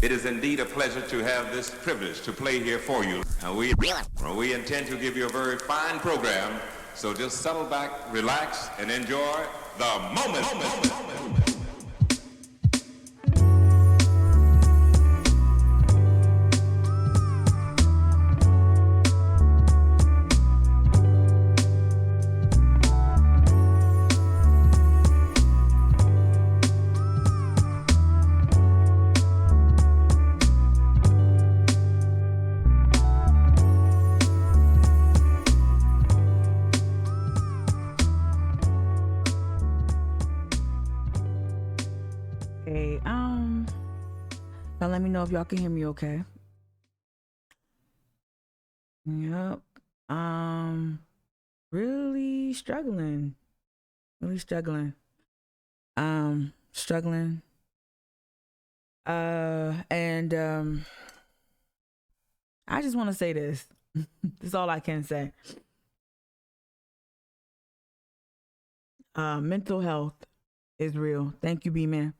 It is indeed a pleasure to have this privilege to play here for you. We intend to give you a very fine program, so just settle back, relax, and enjoy the moment. Now let me know if y'all can hear me okay. Yep. Really struggling. Struggling. I just want to say this. This is all I can say. Mental health is real. Thank you, B-Man.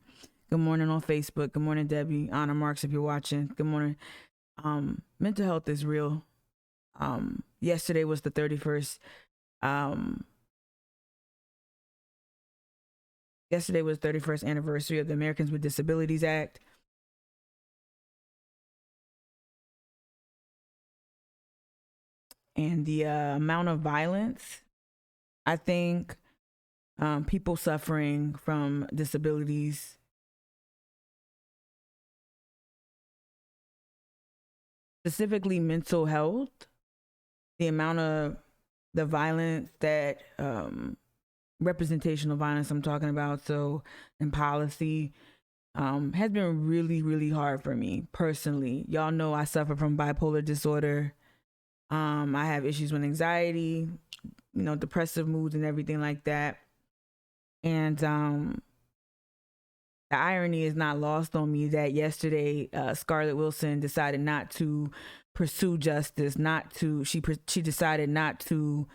Good morning on Facebook. Good morning, Debbie. Anna Marks, if you're watching. Good morning. Mental health is real. Yesterday was the 31st. Yesterday was 31st anniversary of the Americans with Disabilities Act. And the amount of violence, I think people suffering from disabilities, specifically mental health, the amount of the violence that representational violence I'm talking about, so in policy, has been really, really hard for me personally. Y'all know I suffer from bipolar disorder. I have issues with anxiety, depressive moods and everything like that. And the irony is not lost on me that yesterday, Scarlett Wilson decided not to pursue justice, she decided not to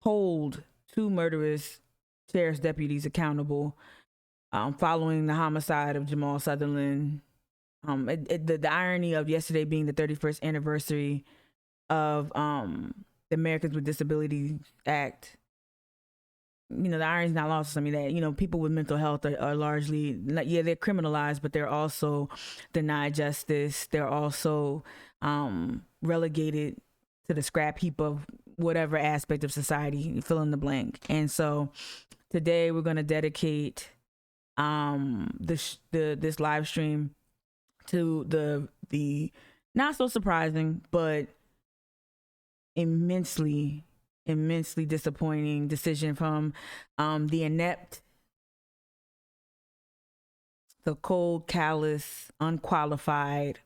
hold two murderous sheriff's deputies accountable following the homicide of Jamal Sutherland. The irony of yesterday being the 31st anniversary of the Americans with Disabilities Act, the irony is not lost on me that, people with mental health are largely, they're criminalized, but they're also denied justice. They're also relegated to the scrap heap of whatever aspect of society, fill in the blank. And so today we're going to dedicate this live stream to the not so surprising, but immensely disappointing decision from the inept, the cold, callous, unqualified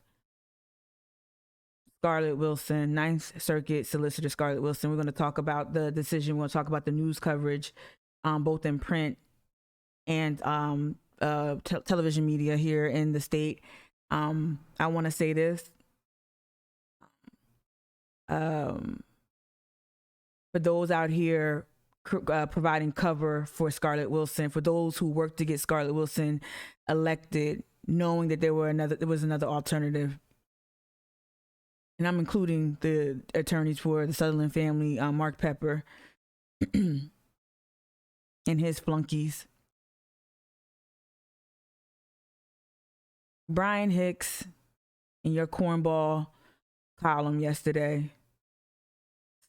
Scarlett Wilson, Ninth Circuit Solicitor Scarlett Wilson. We're going to talk about the decision. We're going to talk about the news coverage, both in print and television media here in the state. I want to say this. For those out here providing cover for Scarlett Wilson, for those who worked to get Scarlett Wilson elected, knowing that there was another alternative, and I'm including the attorneys for the Sutherland family, Mark Pepper and his flunkies. Brian Hicks in your cornball column yesterday.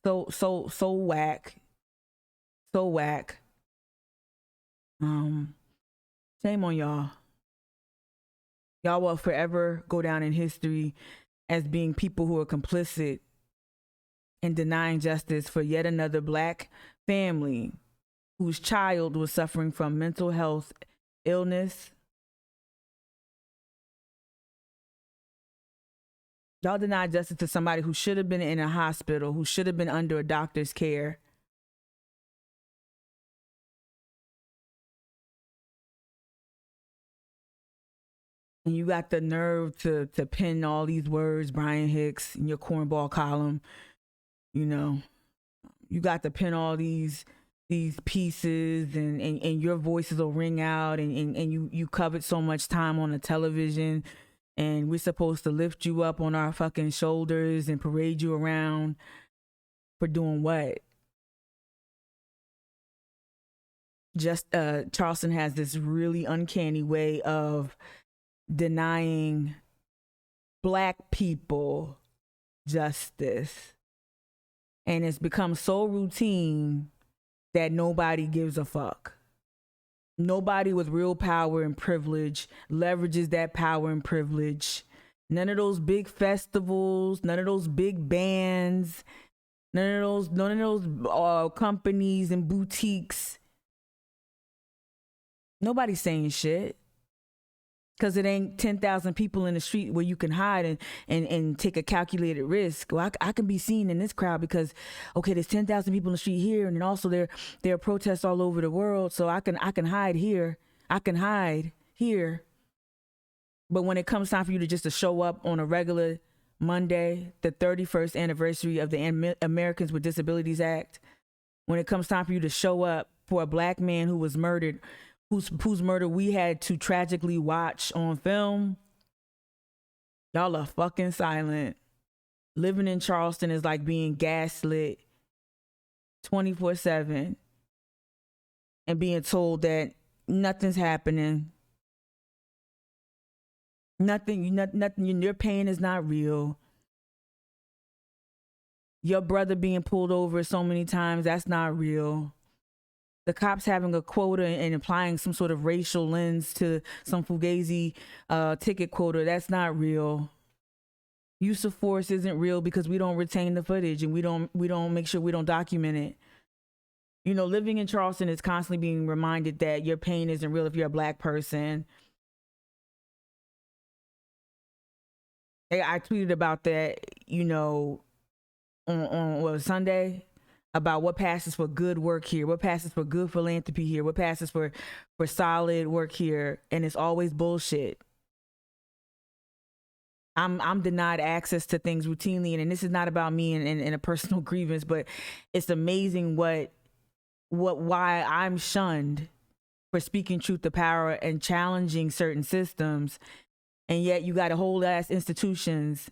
So whack. Shame on y'all. Y'all will forever go down in history as being people who are complicit in denying justice for yet another Black family whose child was suffering from mental health illness. Y'all denied justice to somebody who should have been in a hospital, who should have been under a doctor's care. And you got the nerve to pen all these words, Brian Hicks, in your cornball column. You got to pen all these these pieces and your voices will ring out and you covered so much time on the television and we're supposed to lift you up on our fucking shoulders and parade you around for doing what? Just Charleston has this really uncanny way of denying Black people justice, and it's become so routine that nobody gives a fuck. Nobody with real power and privilege leverages that power and privilege. None of those big festivals, none of those big bands, none of those companies and boutiques. Nobody's saying shit. Because it ain't 10,000 people in the street where you can hide and take a calculated risk. Well, I can be seen in this crowd because, okay, there's 10,000 people in the street here, and then also there are protests all over the world, so I can hide here. I can hide here. But when it comes time for you to show up on a regular Monday, the 31st anniversary of the Americans with Disabilities Act, when it comes time for you to show up for a Black man who was murdered, whose murder we had to tragically watch on film, y'all are fucking silent. Living in Charleston is like being gaslit 24/7 and being told that nothing's happening. Nothing, your pain is not real. Your brother being pulled over so many times, that's not real. The cops having a quota and applying some sort of racial lens to some Fugazi ticket quota, that's not real. Use of force isn't real because we don't retain the footage and we don't make sure we don't document it. You know, living in Charleston is constantly being reminded that your pain isn't real if you're a Black person. I tweeted about that, you know, on Sunday, about what passes for good work here, what passes for good philanthropy here, what passes for solid work here, and it's always bullshit. I'm denied access to things routinely, and this is not about me and a personal grievance, but it's amazing why I'm shunned for speaking truth to power and challenging certain systems, and yet you got whole ass institutions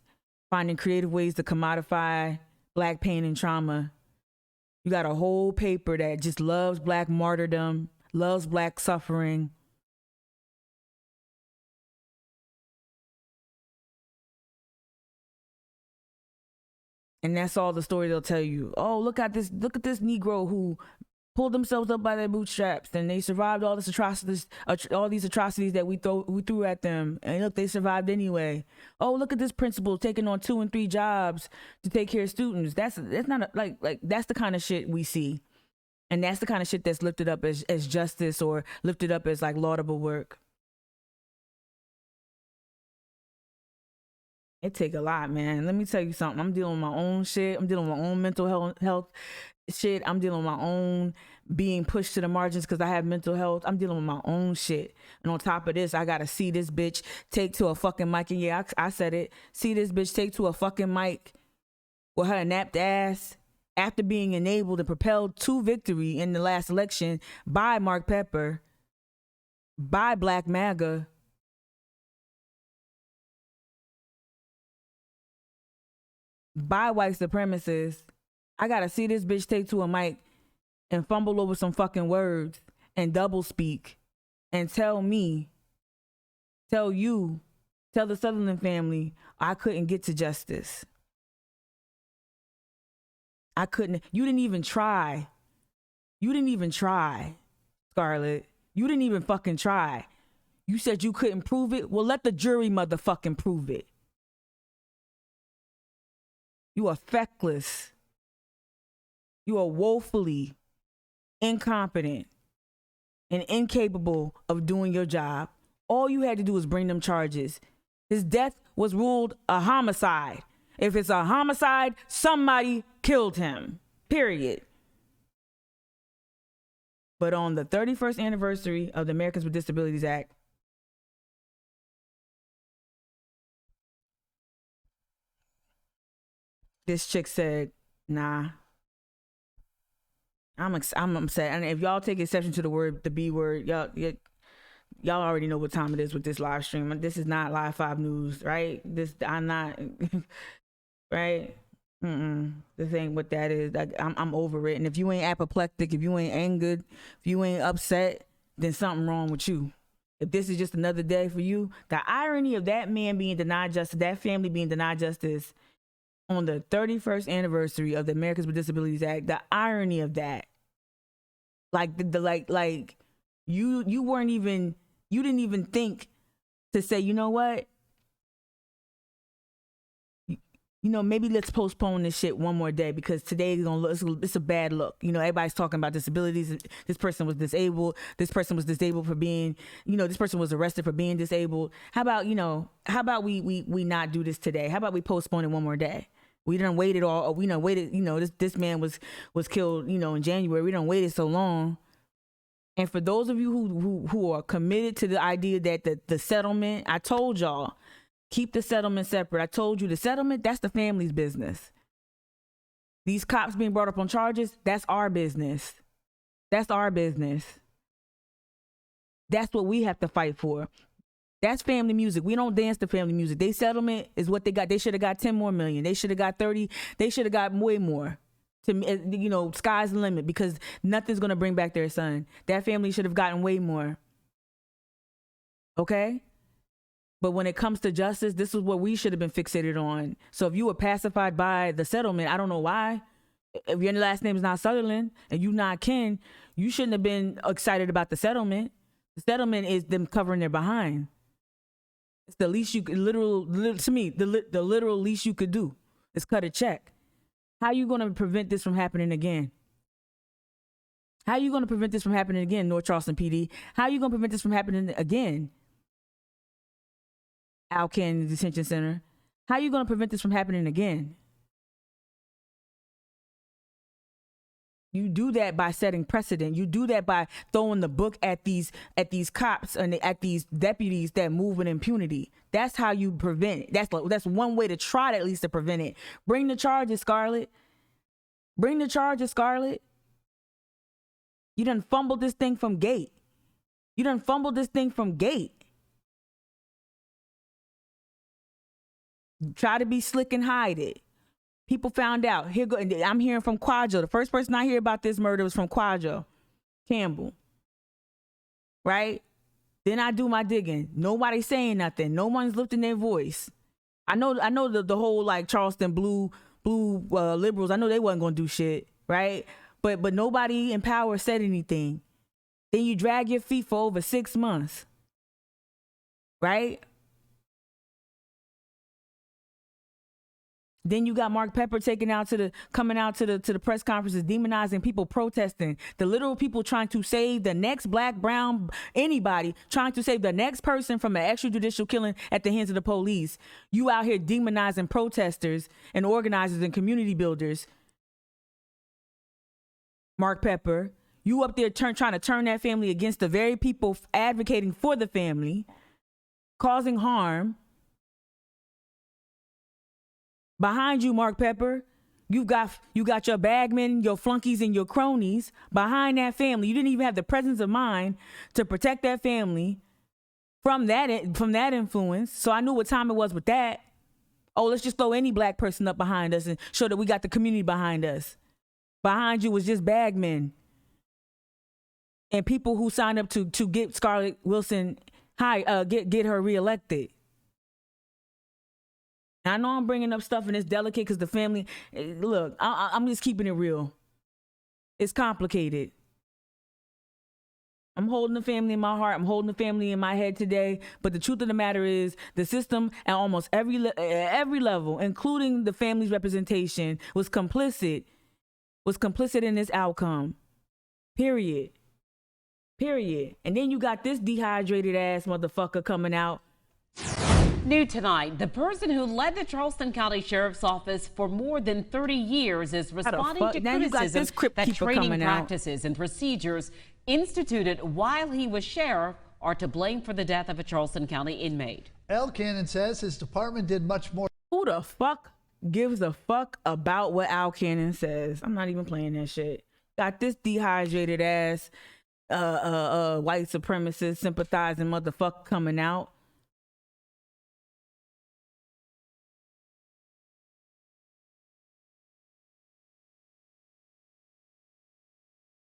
finding creative ways to commodify Black pain and trauma. You got a whole paper that just loves Black martyrdom, loves Black suffering. And that's all the story they'll tell you. Oh, look at this Negro who pulled themselves up by their bootstraps and they survived all these atrocities that we threw at them. And look, they survived anyway. Oh, look at this principal taking on 2 and 3 jobs to take care of students. That's not that's the kind of shit we see. And that's the kind of shit that's lifted up as justice or lifted up as like laudable work. It take a lot, man. Let me tell you something. I'm dealing with my own shit. I'm dealing with my own mental health shit. I'm dealing with my own being pushed to the margins because I have mental health. I'm dealing with my own shit. And on top of this, I gotta see this bitch take to a fucking mic. And yeah, I said it. See this bitch take to a fucking mic with her napped ass after being enabled and propelled to victory in the last election by Mark Pepper, by Black MAGA, by white supremacists. I gotta see this bitch take to a mic and fumble over some fucking words and double speak and tell you, tell the Sutherland family I couldn't get to justice. I couldn't. You didn't even try. Scarlett. You didn't even fucking try. You said you couldn't prove it. Well, let the jury motherfucking prove it. You are feckless. You are woefully incompetent and incapable of doing your job. All you had to do was bring them charges. His death was ruled a homicide. If it's a homicide, somebody killed him. Period. But on the 31st anniversary of the Americans with Disabilities Act, this chick said, nah, I'm upset. And if y'all take exception to the B word, y'all already know what time it is with this live stream. This is not Live 5 News, right? I'm not, right? This ain't what that is. I'm over it. And if you ain't apoplectic, if you ain't angered, if you ain't upset, then something wrong with you. If this is just another day for you, the irony of that man being denied justice, that family being denied justice on the 31st anniversary of the Americans with Disabilities Act, the irony of that, like you didn't even think to say, you know what? Maybe let's postpone this shit one more day because today is gonna look, it's a bad look. Everybody's talking about disabilities. This person was disabled. This person was disabled for being, this person was arrested for being disabled. How about we not do this today? How about we postpone it one more day? We done waited this man was killed, in January. We done waited so long. And for those of you who are committed to the idea that the settlement, I told y'all, keep the settlement separate. I told you the settlement, that's the family's business. These cops being brought up on charges, that's our business. That's our business. That's what we have to fight for. That's family music. We don't dance to family music. They settlement is what they got. They should have got 10 more million. They should have got 30. They should have got way more. Sky's the limit because nothing's going to bring back their son. That family should have gotten way more. Okay? But when it comes to justice, this is what we should have been fixated on. So if you were pacified by the settlement, I don't know why. If your last name is not Sutherland and you not Ken, you shouldn't have been excited about the settlement. The settlement is them covering their behind. It's the least you could, the literal least you could do is cut a check. How are you going to prevent this from happening again? How are you going to prevent this from happening again, North Charleston PD? How are you going to prevent this from happening again? Alcan Detention Center. How are you going to prevent this from happening again? You do that by setting precedent. You do that by throwing the book at these cops and at these deputies that move with impunity. That's how you prevent it. That's one way to try to at least to prevent it. Bring the charges, Scarlett. Bring the charges, Scarlett. You done fumbled this thing from gate. Try to be slick and hide it. People found out. I'm hearing from Quadro. The first person I hear about this murder was from Quadro Campbell. Right? Then I do my digging. Nobody saying nothing. No one's lifting their voice. I know the whole like Charleston blue liberals. I know they wasn't gonna do shit, right? But nobody in power said anything. Then you drag your feet for over 6 months, right? Then you got Mark Pepper coming out to the press conferences, demonizing people protesting, the literal people trying to save the next black, brown, anybody, trying to save the next person from an extrajudicial killing at the hands of the police. You out here demonizing protesters and organizers and community builders. Mark Pepper, you up there trying to turn that family against the very people advocating for the family, causing harm. Behind you, Mark Pepper, you got your bagmen, your flunkies, and your cronies behind that family. You didn't even have the presence of mind to protect that family from that influence. So I knew what time it was with that. Oh, let's just throw any black person up behind us and show that we got the community behind us. Behind you was just bagmen and people who signed up to get Scarlett Wilson get her reelected. I know I'm bringing up stuff and it's delicate because the family, look, I'm just keeping it real. It's complicated. I'm holding the family in my heart. I'm holding the family in my head today. But the truth of the matter is the system at almost every level, including the family's representation, was complicit in this outcome. Period. And then you got this dehydrated ass motherfucker coming out. New tonight, the person who led the Charleston County Sheriff's Office for more than 30 years is responding to criticism that training practices and procedures instituted while he was sheriff are to blame for the death of a Charleston County inmate. L. Cannon says his department did much more. Who the fuck gives a fuck about what Al Cannon says? I'm not even playing that shit. Got this dehydrated ass white supremacist sympathizing motherfucker coming out.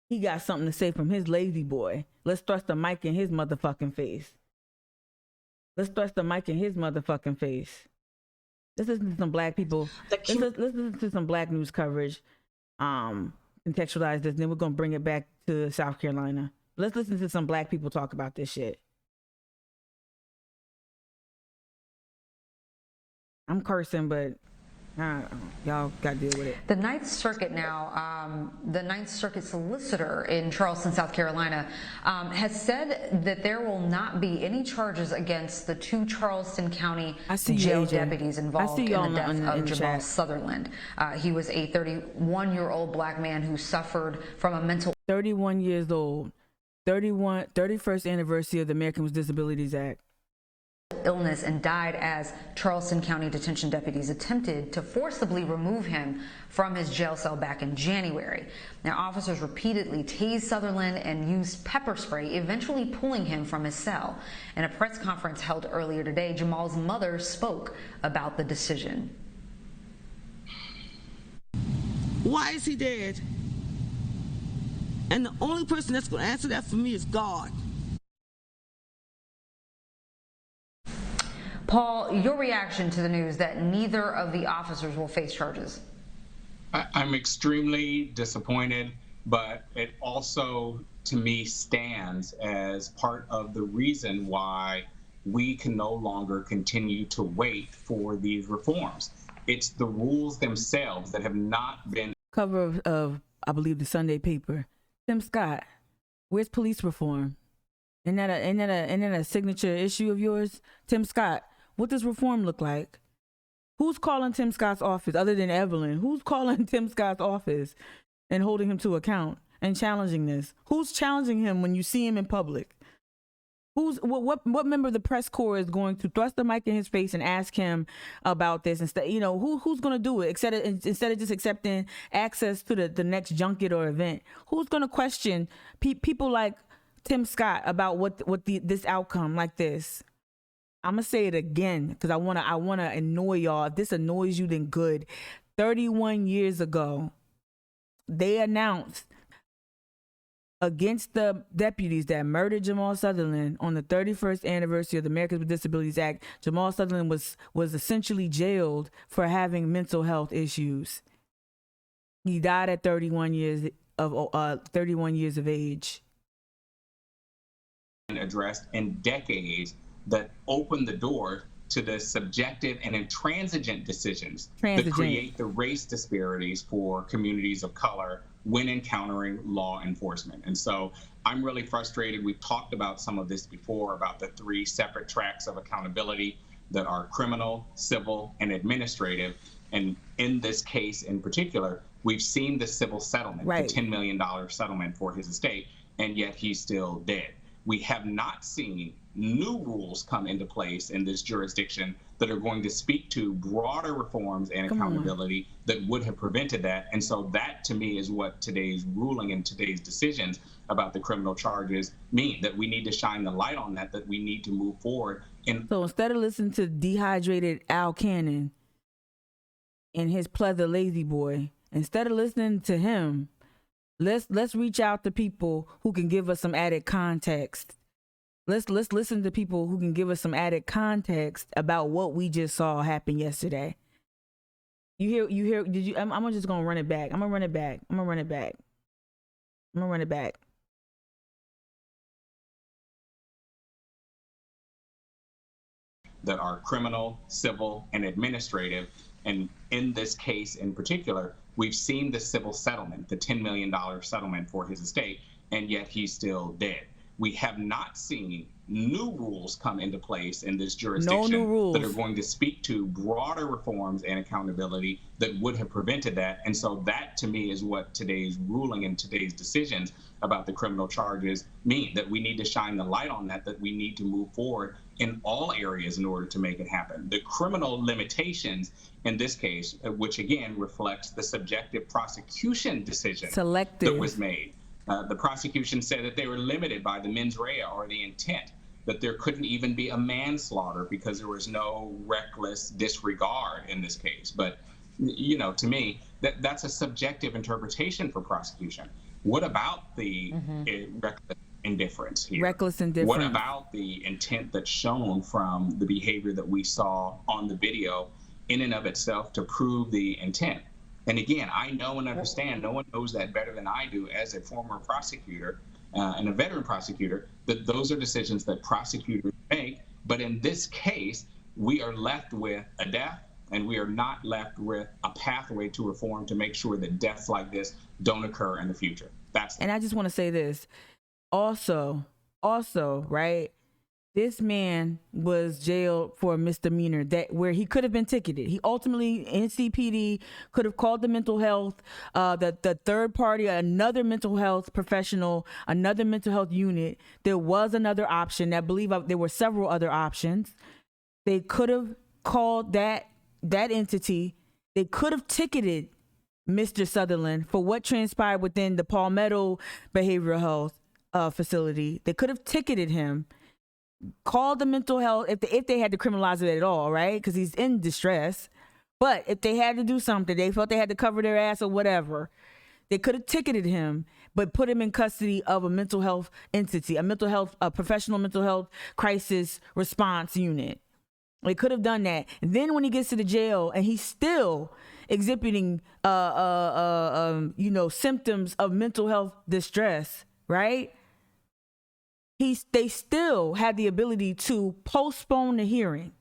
He got something to say from his lazy boy. Let's thrust the mic in his motherfucking face. Let's listen to some black people. Let's listen to some black news coverage. Contextualize this, and then we're gonna bring it back to South Carolina. Let's listen to some black people talk about this shit. I'm cursing, but y'all got to deal with it. The Ninth Circuit now, the Ninth Circuit Solicitor in Charleston, South Carolina, has said that there will not be any charges against the 2 Charleston County jail deputies involved in the death of Jamal Sutherland. He was a 31-year-old black man who suffered from a mental... 31 years old. 31st anniversary of the Americans with Disabilities Act. Illness and died as Charleston County detention deputies attempted to forcibly remove him from his jail cell back in January. Now, officers repeatedly tased Sutherland and used pepper spray, eventually pulling him from his cell. In a press conference held earlier today, Jamal's mother spoke about the decision. Why is he dead? And the only person that's going to answer that for me is God. Paul, your reaction to the news that neither of the officers will face charges? I'm extremely disappointed, but it also, to me, stands as part of the reason why we can no longer continue to wait for these reforms. It's the rules themselves that have not been... Cover of I believe, the Sunday paper. Tim Scott, where's police reform? Isn't that a signature issue of yours? Tim Scott, what does reform look like? Who's calling Tim Scott's office other than Evelyn? Who's calling Tim Scott's office and holding him to account and challenging this? Who's challenging him when you see him in public? What member of the press corps is going to thrust the mic in his face and ask him about this instead? You know, who's going to do it instead of just accepting access to the next junket or event? Who's going to question people like Tim Scott about this outcome like this? I'm gonna say it again because I wanna annoy y'all. If this annoys you, then good. 31 years ago, they announced against the deputies that murdered Jamal Sutherland on the 31st anniversary of the Americans with Disabilities Act. Jamal Sutherland was essentially jailed for having mental health issues. He died at 31 years of age. Addressed in decades that opened the door to the subjective and intransigent decisions that create the race disparities for communities of color when encountering law enforcement. And so I'm really frustrated. We've talked about some of this before, about the 3 separate tracks of accountability that are criminal, civil, and administrative. And in this case in particular, we've seen the civil settlement, right, the $10 million settlement for his estate, and yet he's still dead. We have not seen new rules come into place in this jurisdiction that are going to speak to broader reforms and accountability that would have prevented that. And so that, to me, is what today's ruling and today's decisions about the criminal charges mean, that we need to shine the light on that we need to move forward. So instead of listening to dehydrated Al Cannon and his pleather lazy boy, instead of listening to him, let's reach out to people who can give us some added context. Let's listen to people who can give us some added context about what we just saw happen yesterday. You hear, did you, I'm just going to run it back. I'm going to run it back. That are criminal, civil, and administrative. And in this case in particular, we've seen the civil settlement, the $10 million settlement for his estate, and yet he's still dead. We have not seen new rules come into place in this jurisdiction that are going to speak to broader reforms and accountability that would have prevented that. And so that, to me, is what today's ruling and today's decisions about the criminal charges mean, that we need to shine the light on that we need to move forward in all areas in order to make it happen. The criminal limitations in this case, which again reflects the subjective prosecution decision that was made. The prosecution said that they were limited by the mens rea, or the intent, that there couldn't even be a manslaughter because there was no reckless disregard in this case. But, you know, to me, that's a subjective interpretation for prosecution. What about the reckless indifference here? Reckless indifference. What about the intent that's shown from the behavior that we saw on the video in and of itself to prove the intent? And again, I know and understand, no one knows that better than I do as a former prosecutor and a veteran prosecutor, that those are decisions that prosecutors make. But in this case, we are left with a death, and we are not left with a pathway to reform to make sure that deaths like this don't occur in the future. And I just want to say this. Also, right? This man was jailed for a misdemeanor where he could have been ticketed. He ultimately, NCPD could have called the mental health, the third party, another mental health professional, another mental health unit. There was another option. I believe there were several other options. They could have called that entity. They could have ticketed Mr. Sutherland for what transpired within the Palmetto Behavioral Health facility. They could have ticketed him, called the mental health if they had to criminalize it at all, right? Because he's in distress. But if they had to do something, they felt they had to cover their ass or whatever, they could have ticketed him, but put him in custody of a mental health entity, a professional mental health crisis response unit. They could have done that. And then when he gets to the jail and he's still exhibiting symptoms of mental health distress, right? They still had the ability to postpone the hearing,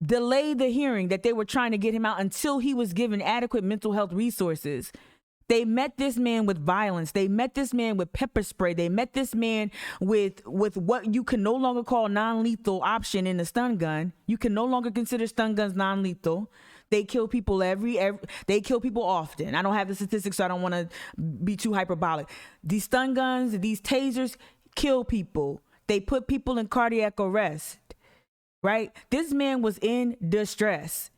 delay the hearing that they were trying to get him out until he was given adequate mental health resources. They met this man with violence. They met this man with pepper spray. They met this man with what you can no longer call non-lethal option in a stun gun. You can no longer consider stun guns non-lethal. They kill people they kill people often. I don't have the statistics, so I don't want to be too hyperbolic. These stun guns, these tasers kill people. They put people in cardiac arrest, right? This man was in distress.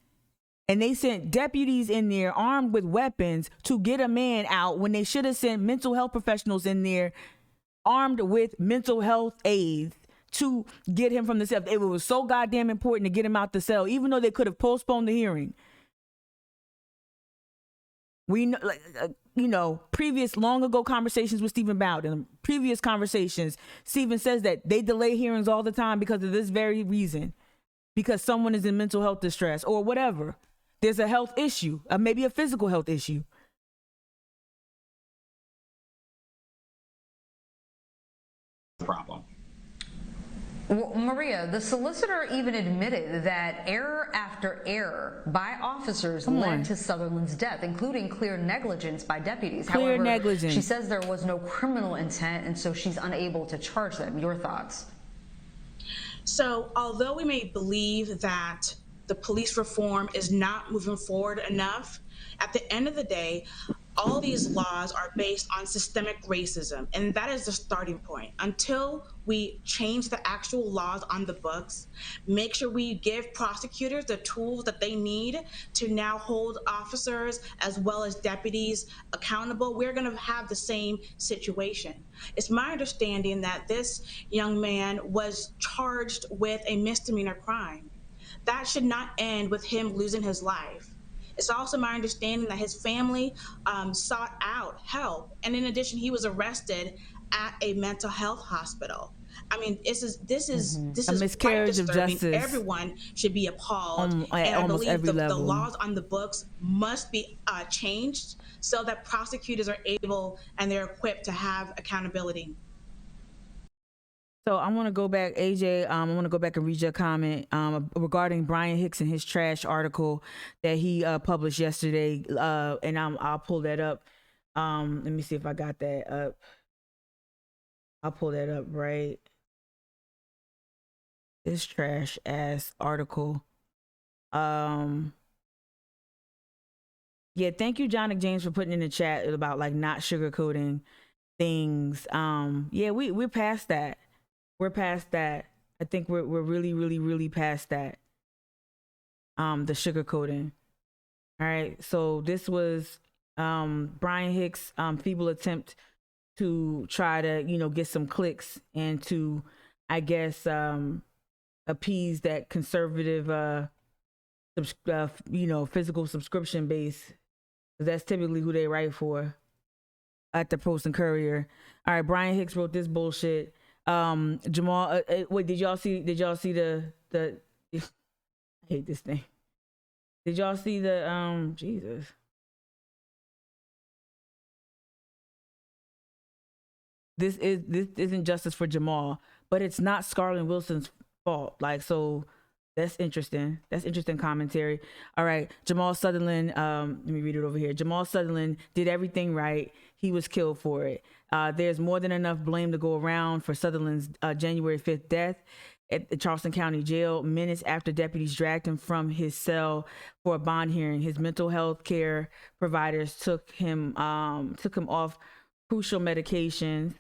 And they sent deputies in there armed with weapons to get a man out when they should have sent mental health professionals in there armed with mental health aids to get him from the cell. It was so goddamn important to get him out the cell, even though they could have postponed the hearing. We know, previous long ago conversations with Stephen Bowden, previous conversations, Stephen says that they delay hearings all the time because of this very reason, because someone is in mental health distress or whatever. There's a health issue, maybe a physical health issue. Problem. Well, Maria, the solicitor even admitted that error after error by officers led to Sutherland's death, including clear negligence by deputies. However, negligence. She says there was no criminal intent, and so she's unable to charge them. Your thoughts? So, although we may believe that the police reform is not moving forward enough, at the end of the day, all these laws are based on systemic racism, and that is the starting point. Until we change the actual laws on the books, make sure we give prosecutors the tools that they need to now hold officers as well as deputies accountable, we're going to have the same situation. It's my understanding that this young man was charged with a misdemeanor crime. That should not end with him losing his life. It's also my understanding that his family sought out help, and in addition, he was arrested at a mental health hospital. I mean, this is a miscarriage of justice. Everyone should be appalled, and I believe the laws on the books must be changed so that prosecutors are able and they're equipped to have accountability. So I want to go back, AJ, I want to go back and read your comment regarding Brian Hicks and his trash article that he published yesterday. And I'll pull that up. Let me see if I got that up. I'll pull that up, right? This trash ass article. Yeah, thank you, Jonic James, for putting in the chat about like not sugarcoating things. Yeah, we're past that. We're past that. I think we're really, really, really past that. The sugarcoating. All right. So this was Brian Hicks' feeble attempt to try to, get some clicks and to, I guess, appease that conservative, physical subscription base. That's typically who they write for at the Post and Courier. All right, Brian Hicks wrote this bullshit. Jamal, wait, did y'all see the I hate this thing. Did y'all see the Jesus? This isn't justice for Jamal, but it's not Scarlett Wilson's fault. Like, so that's interesting. That's interesting commentary. All right, Jamal Sutherland, let me read it over here. Jamal Sutherland did everything right. He was killed for it. There's more than enough blame to go around for Sutherland's January 5th death at the Charleston County Jail, minutes after deputies dragged him from his cell for a bond hearing. His mental health care providers took him off crucial medications.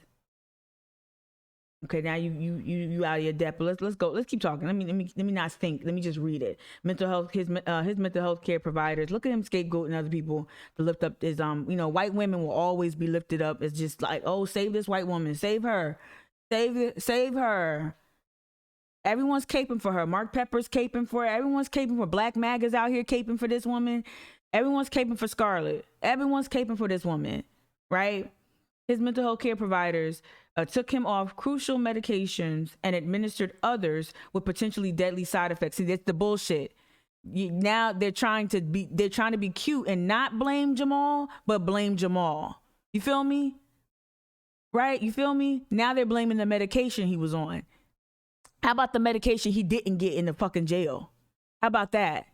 Okay, now you out of your depth. But let's go. Let's keep talking. Let me not think. Let me just read it. Mental health. His mental health care providers. Look at him scapegoating other people to lift up his white women will always be lifted up. It's just like, oh, save this white woman, save her, save her. Everyone's caping for her. Mark Pepper's caping for her. Everyone's caping for Black MAGA's out here caping for this woman. Everyone's caping for Scarlett. Everyone's caping for this woman, right? His mental health care providers took him off crucial medications and administered others with potentially deadly side effects. See, that's the bullshit. Now they're trying to be cute and not blame Jamal, but blame Jamal. You feel me? Right? You feel me? Now they're blaming the medication he was on. How about the medication he didn't get in the fucking jail? How about that?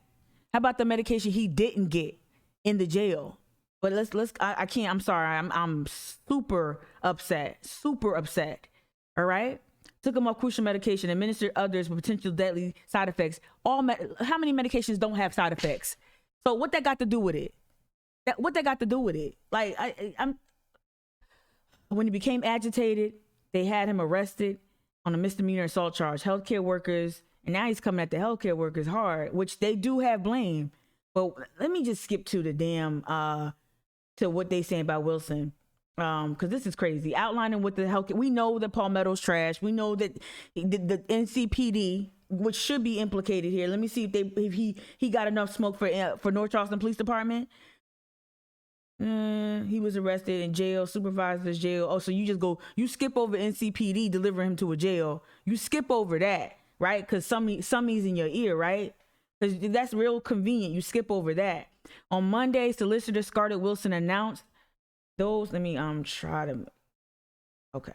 How about the medication he didn't get in the jail? But I can't, I'm sorry. I'm super upset. All right. Took him off crucial medication, administered others with potential deadly side effects. How many medications don't have side effects? So what that got to do with it? Like when he became agitated, they had him arrested on a misdemeanor assault charge. Healthcare workers, and now he's coming at the healthcare workers hard, which they do have blame. But let me just skip to the damn to what they saying about Wilson, because this is crazy. Outlining what the hell, we know that Palmetto's trash. We know that the NCPD, which should be implicated here. Let me see if he got enough smoke for North Charleston Police Department. He was arrested in jail, supervisor's jail. Oh, so you skip over NCPD, deliver him to a jail. You skip over that, right? Because somebody's in your ear, right? Because that's real convenient. You skip over that. On Monday, Solicitor Scarlett Wilson announced those. Let me try to. Okay.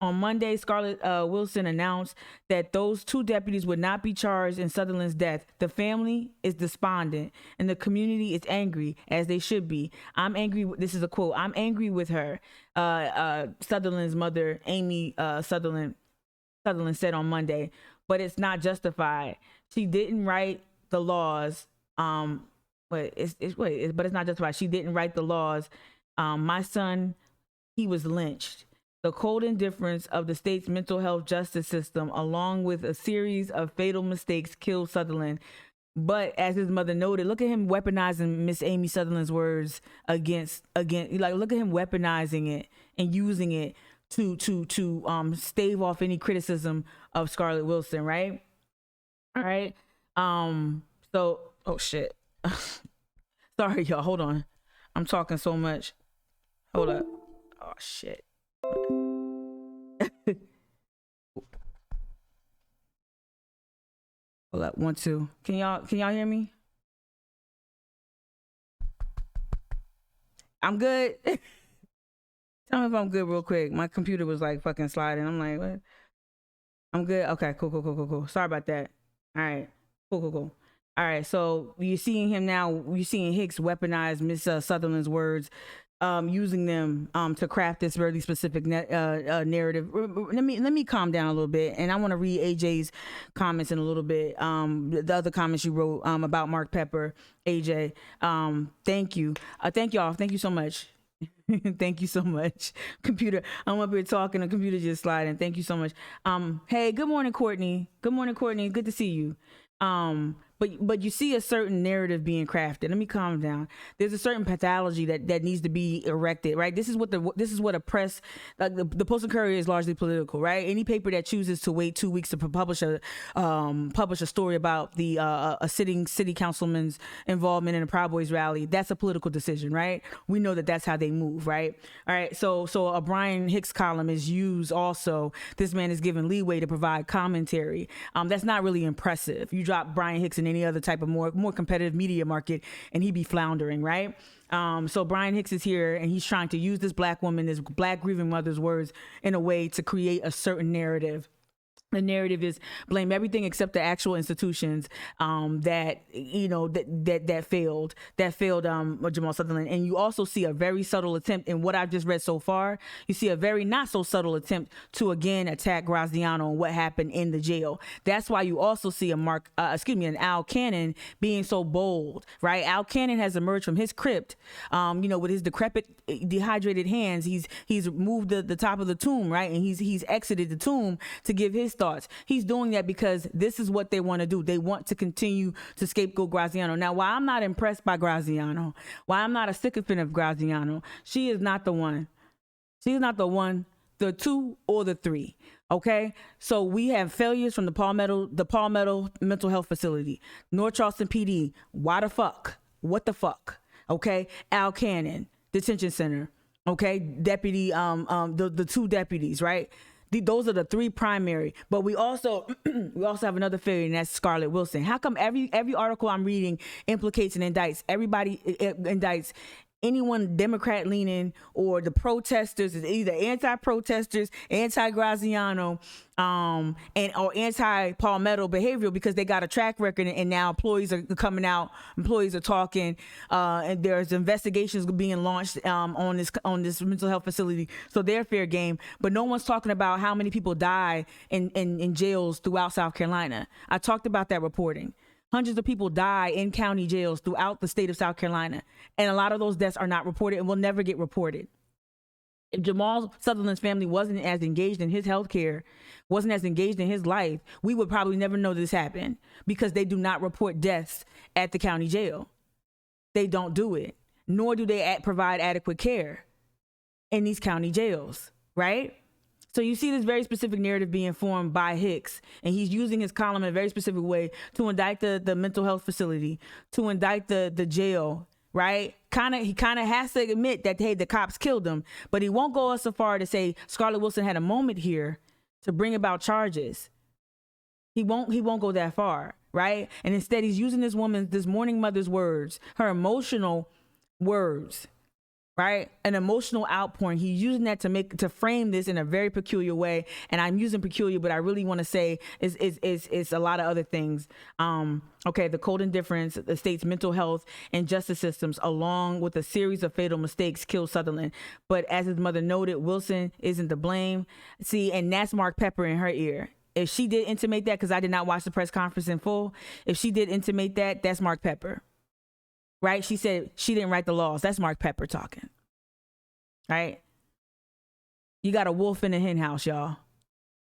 On Monday, Scarlett Wilson announced that those two deputies would not be charged in Sutherland's death. The family is despondent, and the community is angry, as they should be. I'm angry. This is a quote. I'm angry with her. Sutherland's mother, Amy Sutherland said on Monday, but it's not justified. She didn't write the laws. But it's not justified. She didn't write the laws. My son, he was lynched. The cold indifference of the state's mental health justice system, along with a series of fatal mistakes, killed Sutherland. But as his mother noted, look at him weaponizing Miss Amy Sutherland's words against. Like, look at him weaponizing it and using it to stave off any criticism of Scarlett Wilson, right? All right. So, oh shit. Sorry, y'all. Hold on. I'm talking so much. Hold up. Oh shit. Hold up. 1, 2. Can y'all hear me? I'm good. Tell me if I'm good real quick. My computer was like fucking sliding. I'm like, what? I'm good. Okay, cool. Sorry about that. All right. Cool. All right, so you're seeing him now. You're seeing Hicks weaponize Miss Sutherland's words, using them to craft this really specific narrative. Let me calm down a little bit, and I want to read AJ's comments in a little bit. The other comments you wrote about Mark Pepper, AJ. Thank you, thank y'all. Thank you so much. Thank you so much, computer. I'm up here talking, the computer just sliding. Thank you so much. Hey, good morning, Courtney. Good morning, Courtney. Good to see you. But you see a certain narrative being crafted. Let me calm down. There's a certain pathology that needs to be erected, right? This is what a press, like the Post and Courier is largely political, right? Any paper that chooses to wait 2 weeks to publish a story about a sitting city councilman's involvement in a Proud Boys rally, that's a political decision, right? We know that that's how they move, right? All right. So a Brian Hicks column is used also. This man is given leeway to provide commentary. That's not really impressive. You drop Brian Hicks in any other type of more competitive media market and he'd be floundering, right? So Brian Hicks is here and he's trying to use this black woman, this black grieving mother's words in a way to create a certain narrative. The narrative is blame everything except the actual institutions that failed Jamal Sutherland. And you also see a very subtle attempt in what I've just read so far. You see a very not so subtle attempt to again attack Graziano and what happened in the jail. That's why you also see an Al Cannon being so bold, right? Al Cannon has emerged from his crypt, with his decrepit, dehydrated hands. He's moved the top of the tomb, right? And he's exited the tomb to give his thoughts. He's doing that because this is what they want to do. They want to continue to scapegoat Graziano. Now, while I'm not impressed by Graziano, while I'm not a sycophant of Graziano, she is not the one. She's not the one, the two, or the three. Okay, so we have failures from the Palmetto Mental Health Facility, North Charleston PD. Why the fuck? What the fuck? Okay, Al Cannon Detention Center. Okay, deputy, the two deputies, right? Those are the three primary, but we also have another failure, and that's Scarlett Wilson. How come every article I'm reading implicates and indicts everybody? Indicts anyone Democrat leaning or the protesters, is either anti-protesters, anti-Graziano, or anti-Palmetto behavioral because they got a track record and now employees are coming out, employees are talking, and there's investigations being launched on this mental health facility. So they're fair game, but no one's talking about how many people die in jails throughout South Carolina. I talked about that reporting. Hundreds of people die in county jails throughout the state of South Carolina. And a lot of those deaths are not reported and will never get reported. If Jamal Sutherland's family wasn't as engaged in his health care, wasn't as engaged in his life, we would probably never know this happened because they do not report deaths at the county jail. They don't do it, nor do they provide adequate care in these county jails, right? So you see this very specific narrative being formed by Hicks, and he's using his column in a very specific way to indict the mental health facility, to indict the jail, right? He kind of has to admit that, hey, the cops killed him, but he won't go so far to say Scarlett Wilson had a moment here to bring about charges. He won't go that far, right? And instead he's using this mourning mother's words, her emotional words, right? An emotional outpouring. He's using that to frame this in a very peculiar way. And I'm using peculiar, but I really want to say is a lot of other things. The cold indifference, the state's mental health and justice systems, along with a series of fatal mistakes, killed Sutherland. But as his mother noted, Wilson isn't to blame. See, and that's Mark Pepper in her ear. If she did intimate that, because I did not watch the press conference in full, if she did intimate that, that's Mark Pepper. Right? She said she didn't write the laws. That's Mark Pepper talking. Right? You got a wolf in the hen house, y'all.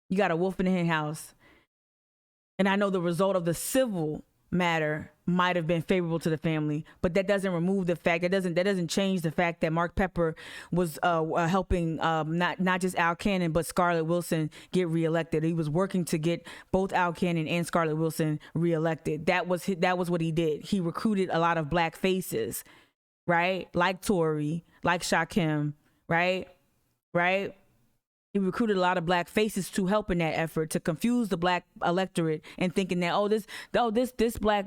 You got a wolf in the hen house. And I know the result of the civil matter might have been favorable to the family, but that doesn't remove the fact, that doesn't change the fact that Mark Pepper was helping not just Al Cannon, but Scarlett Wilson get reelected. He was working to get both Al Cannon and Scarlett Wilson reelected. That was what he did. He recruited a lot of black faces, right? Like Tory, like Shaquem, right? He recruited a lot of black faces to help in that effort to confuse the black electorate and thinking that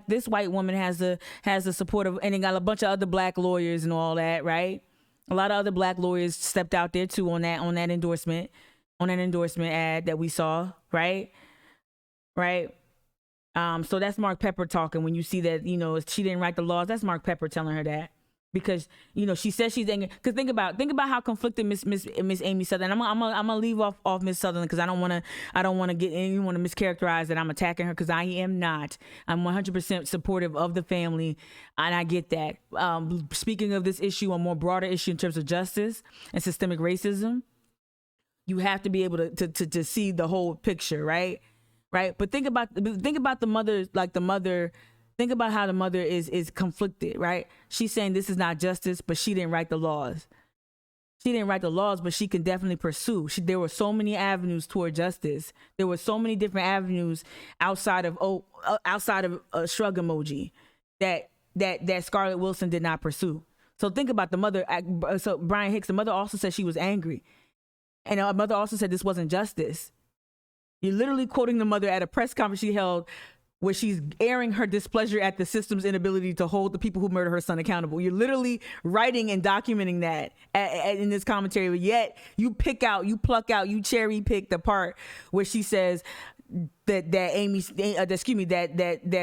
this white woman has the support of, and they got a bunch of other black lawyers and all that, right? A lot of other black lawyers stepped out there too on that endorsement ad that we saw, right? So that's Mark Pepper talking. When you see that, she didn't write the laws, that's Mark Pepper telling her that. because she says she's angry. Because think about how conflicted Miss Amy Sutherland. I'm gonna leave off Miss Sutherland because I don't want to get anyone to mischaracterize that I'm attacking her, because I am not. I'm 100% supportive of the family, and I get that. Speaking of this issue, a more broader issue in terms of justice and systemic racism, you have to be able to see the whole picture, right? But think about the mother, think about how the mother is conflicted, right? She's saying this is not justice, but she didn't write the laws. She didn't write the laws, but she can definitely pursue. There were so many avenues toward justice. There were so many different avenues outside of a shrug emoji that Scarlett Wilson did not pursue. So think about the mother. So Brian Hicks, the mother also said she was angry, and her mother also said this wasn't justice. You're literally quoting the mother at a press conference she held, where she's airing her displeasure at the system's inability to hold the people who murdered her son accountable. You're literally writing and documenting that in this commentary, but yet you cherry pick the part where she says that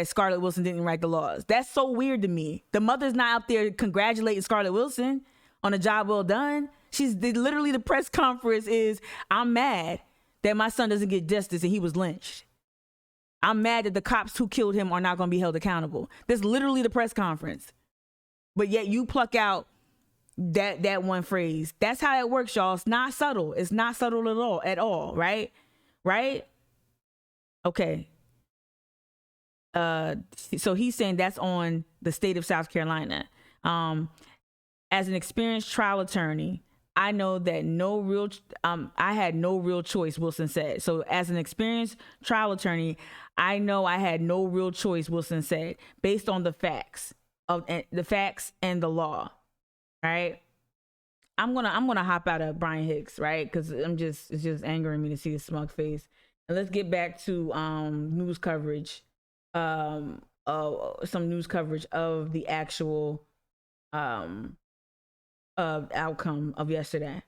Scarlett Wilson didn't write the laws. That's so weird to me. The mother's not out there congratulating Scarlett Wilson on a job well done. Literally the press conference is, I'm mad that my son doesn't get justice and he was lynched. I'm mad that the cops who killed him are not going to be held accountable. That's literally the press conference. But yet you pluck out that one phrase. That's how it works, y'all. It's not subtle. It's not subtle at all, right? Right? Okay. So he's saying that's on the state of South Carolina. As an experienced trial attorney, I know that I had no real choice, Wilson said. So as an experienced trial attorney, I know I had no real choice, Wilson said, based on the facts and the law, right? I'm gonna hop out of Brian Hicks, right? Because it's just angering me to see his smug face. And let's get back to news coverage, some news coverage of the actual outcome of yesterday.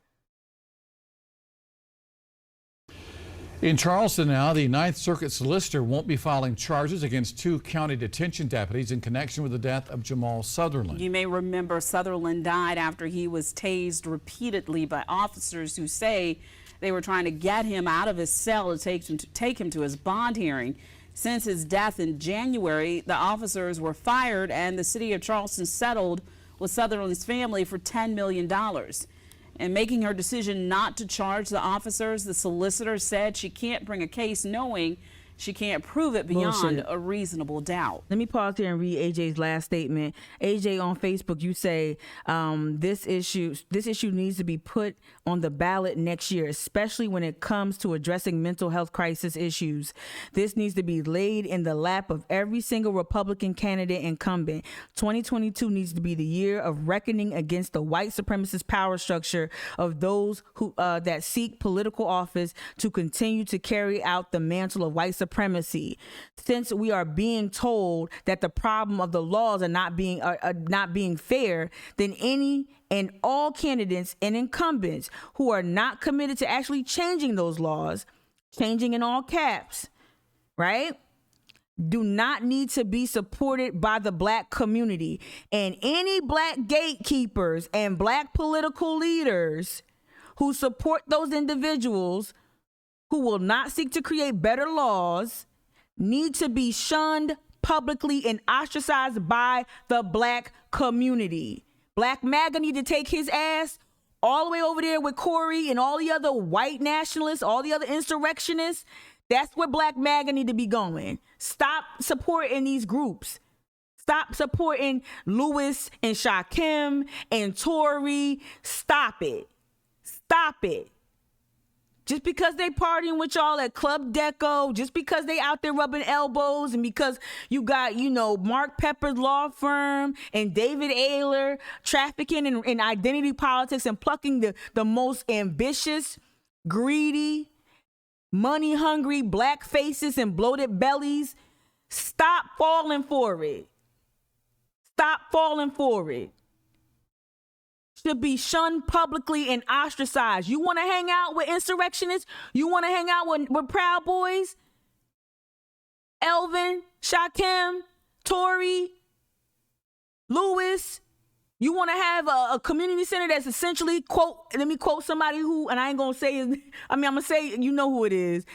In Charleston now, the Ninth Circuit Solicitor won't be filing charges against 2 county detention deputies in connection with the death of Jamal Sutherland. You may remember Sutherland died after he was tased repeatedly by officers who say they were trying to get him out of his cell to take him to his bond hearing. Since his death in January, the officers were fired and the city of Charleston settled with Sutherland's family for $10 million. And making her decision not to charge the officers, the solicitor said she can't bring a case knowing she can't prove it beyond a reasonable doubt. Let me pause here and read AJ's last statement. AJ, on Facebook, you say this issue needs to be put on the ballot next year, especially when it comes to addressing mental health crisis issues. This needs to be laid in the lap of every single Republican candidate incumbent. 2022 needs to be the year of reckoning against the white supremacist power structure of those who that seek political office to continue to carry out the mantle of white supremacy. Since we are being told that the problem of the laws are not being fair, then any and all candidates and incumbents who are not committed to actually changing those laws, changing in all caps, right, do not need to be supported by the black community. And any black gatekeepers and black political leaders who support those individuals who will not seek to create better laws need to be shunned publicly and ostracized by the black community. Black MAGA need to take his ass all the way over there with Corey and all the other white nationalists, all the other insurrectionists. That's where Black MAGA need to be going. Stop supporting these groups. Stop supporting Lewis and Shaquem and Tory. Stop it. Stop it. Just because they partying with y'all at Club Deco, just because they out there rubbing elbows, and because you got, Mark Pepper's law firm and David Ayler trafficking in identity politics and plucking the most ambitious, greedy, money-hungry black faces and bloated bellies, stop falling for it. Stop falling for it. Should be shunned publicly and ostracized. You want to hang out with insurrectionists? You want to hang out with Proud Boys? Elvin, Shaquem, Tory, Lewis, You want to have a community center that's essentially, let me quote somebody who, and I ain't going to say I'm going to say, you know who it is.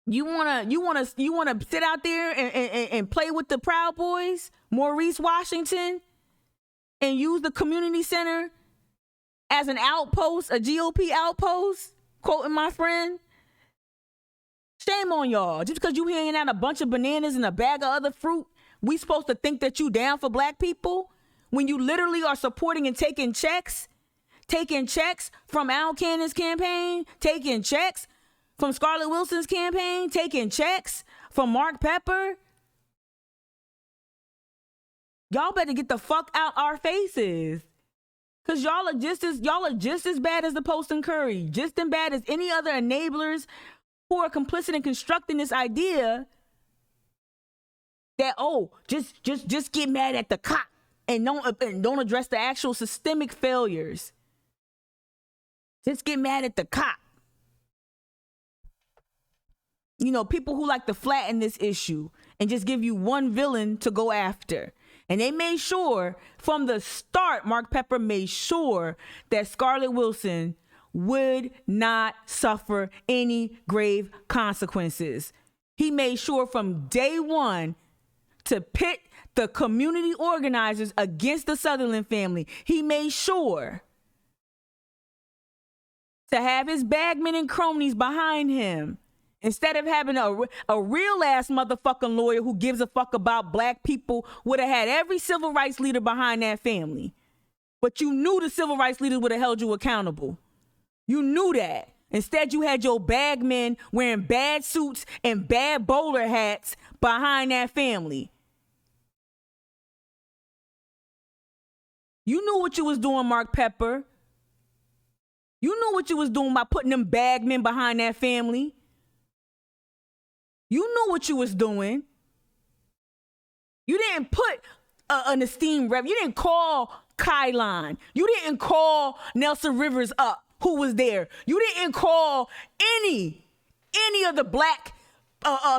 You want to sit out there and play with the Proud Boys, Maurice Washington, and use the community center as an outpost, a GOP outpost, quoting my friend. Shame on y'all. Just because you handing out a bunch of bananas and a bag of other fruit, we supposed to think that you down for black people? When you literally are supporting and taking checks from Al Cannon's campaign, taking checks from Scarlett Wilson's campaign, taking checks from Mark Pepper. Y'all better get the fuck out our faces. Cause y'all are just as bad as the Post and Curry, just as bad as any other enablers who are complicit in constructing this idea that, just get mad at the cop. And don't address the actual systemic failures. Just get mad at the cop. You know, people who like to flatten this issue and just give you one villain to go after. And they made sure from the start, Mark Pepper made sure that Scarlett Wilson would not suffer any grave consequences. He made sure from day one to pit the community organizers against the Sutherland family. He made sure to have his bagmen and cronies behind him. Instead of having a real ass motherfucking lawyer who gives a fuck about black people, would have had every civil rights leader behind that family. But you knew the civil rights leaders would have held you accountable. You knew that. Instead, you had your bagmen wearing bad suits and bad bowler hats behind that family. You knew what you was doing, Mark Pepper. You knew what you was doing by putting them bagmen behind that family. You knew what you was doing. You didn't put an esteemed rep. You didn't call Kyline. You didn't call Nelson Rivers up, who was there. You didn't call any of the black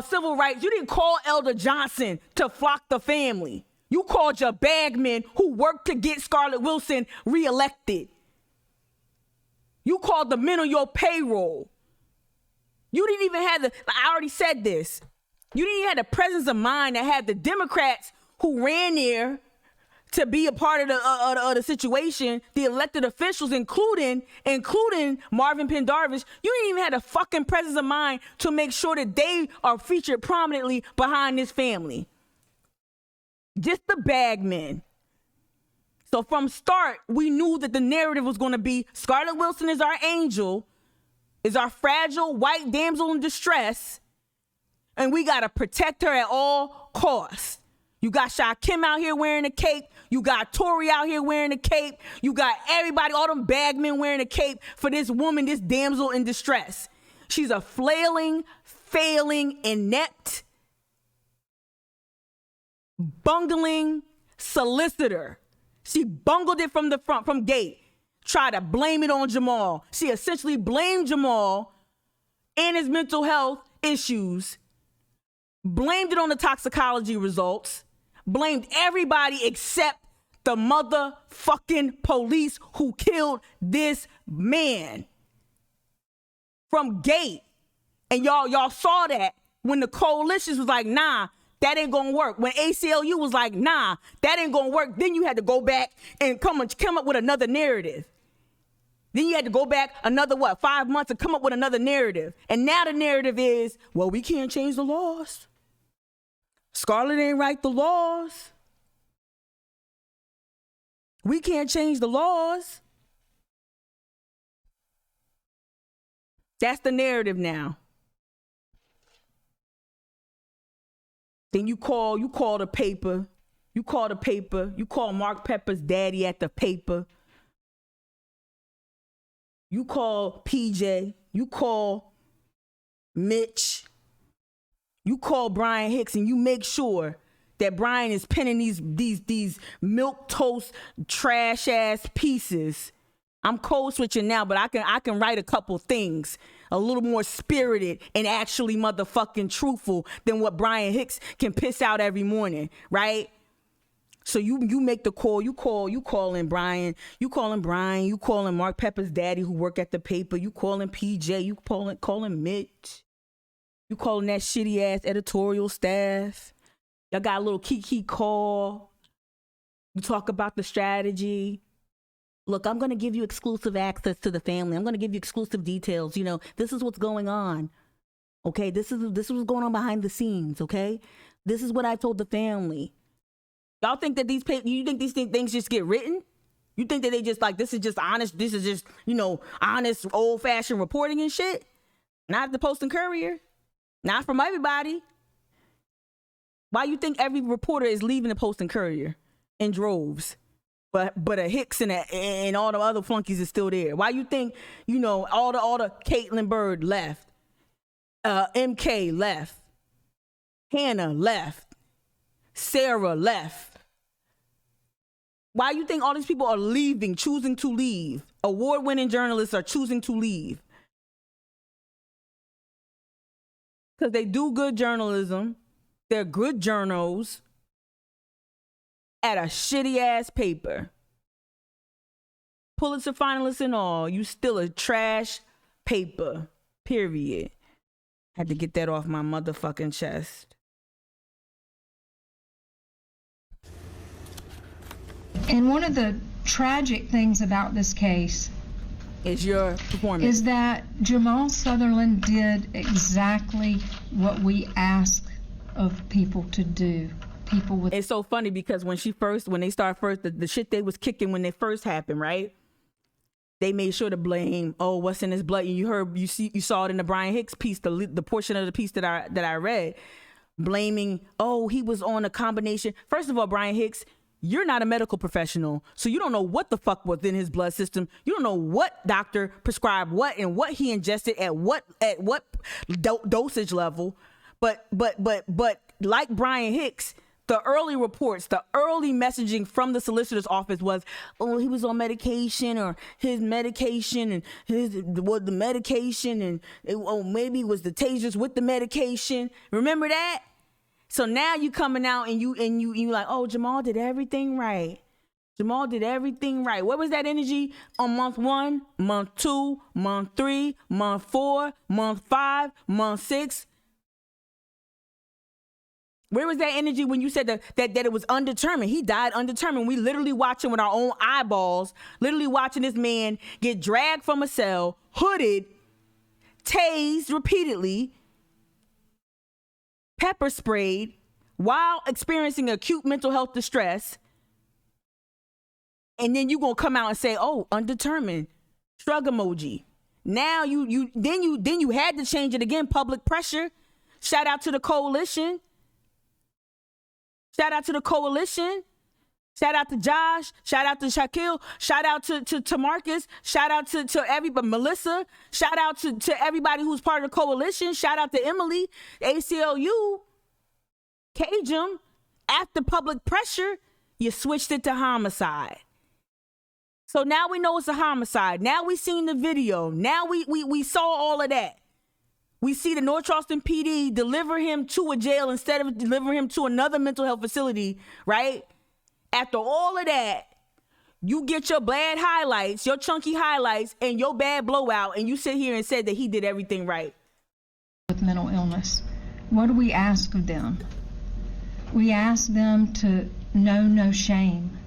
civil rights. You didn't call Elder Johnson to flock the family. You called your bagmen who worked to get Scarlett Wilson reelected. You called the men on your payroll. You didn't even have I already said this. You didn't even have the presence of mind to have the Democrats who ran there to be a part of the situation, the elected officials, including Marvin Pendarvis. You didn't even have the fucking presence of mind to make sure that they are featured prominently behind this family. Just the bagmen. So from start, we knew that the narrative was going to be Scarlett Wilson is our angel, is our fragile white damsel in distress, and we got to protect her at all costs. You got Shaquem out here wearing a cape. You got Tory out here wearing a cape. You got everybody, all them bagmen wearing a cape for this woman, this damsel in distress. She's a flailing, failing, inept, bungling solicitor. She bungled it from the front, from gate. Tried to blame it on Jamal. She essentially blamed Jamal and his mental health issues. Blamed it on the toxicology results. Blamed everybody except the motherfucking police who killed this man. From gate. And y'all saw that when the coalitions was like, nah, that ain't gonna work. When ACLU was like, nah, that ain't gonna work. Then you had to go back and come up with another narrative. Then you had to go back another, 5 months and come up with another narrative. And now the narrative is, well, we can't change the laws. Scarlett ain't write the laws. We can't change the laws. That's the narrative now. Then you call the paper. You call Mark Pepper's daddy at the paper. You call PJ. You call Mitch. You call Brian Hicks, and you make sure that Brian is penning these milquetoast trash ass pieces. I'm code switching now, but I can write a couple things a little more spirited and actually motherfucking truthful than what Brian Hicks can piss out every morning, right? So you make the call. You calling Brian. You calling Mark Pepper's daddy who work at the paper. You calling PJ. You calling Mitch. You calling that shitty ass editorial staff. Y'all got a little kiki call. You talk about the strategy. Look, I'm going to give you exclusive access to the family. I'm going to give you exclusive details. You know, this is what's going on. Okay, this is what's going on behind the scenes. Okay, this is what I told the family. Y'all think that you think these things just get written? You think that they just like, this is just honest, this is just, you know, honest, old-fashioned reporting and shit? Not the Post and Courier. Not from everybody. Why you think every reporter is leaving the Post and Courier in droves? But a Hicks and all the other flunkies is still there. Why you think, you know, all the Caitlin Bird left, MK left, Hannah left, Sarah left. Why you think all these people are leaving, choosing to leave? Award-winning journalists are choosing to leave. Because they do good journalism. They're good journos at a shitty-ass paper. Pulitzer finalists and all, you still a trash paper, period. Had to get that off my motherfucking chest. And one of the tragic things about this case is your performance. Is that Jamal Sutherland did exactly what we ask of people to do. People with. It's so funny because when they start first, the shit they was kicking when they first happened, right? They made sure to blame, oh, what's in his blood? You saw it in the Brian Hicks piece, the portion of the piece that I read, blaming, oh, he was on a combination. First of all, Brian Hicks, you're not a medical professional, so you don't know what the fuck was in his blood system. You don't know what doctor prescribed what and what he ingested at what dosage level. But like Brian Hicks, the early reports, the early messaging from the solicitor's office was, oh, he was on medication, or his medication and the medication, and maybe it was the tasers with the medication. Remember that? So now you coming out and you like, oh, Jamal did everything right. Jamal did everything right. What was that energy on month 1, month 2, month 3, month 4, month 5, month 6? Where was that energy when you said that it was undetermined? He died undetermined. We literally watching with our own eyeballs, literally watching this man get dragged from a cell, hooded, tased repeatedly, pepper sprayed while experiencing acute mental health distress. And then you gonna come out and say, oh, undetermined, shrug emoji. Now you had to change it again. Public pressure. Shout out to the coalition. Shout out to the coalition. Shout out to Josh. Shout out to Shaquille. Shout out to Marcus. Shout out to everybody, Melissa. Shout out to everybody who's part of the coalition. Shout out to Emily, ACLU, Cajun. After public pressure, you switched it to homicide. So now we know it's a homicide. Now we seen the video. Now we saw all of that. We see the North Charleston PD deliver him to a jail instead of delivering him to another mental health facility, right? After all of that, you get your bad highlights, your chunky highlights, and your bad blowout, and you sit here and said that he did everything right. With mental illness, what do we ask of them? We ask them to know no shame,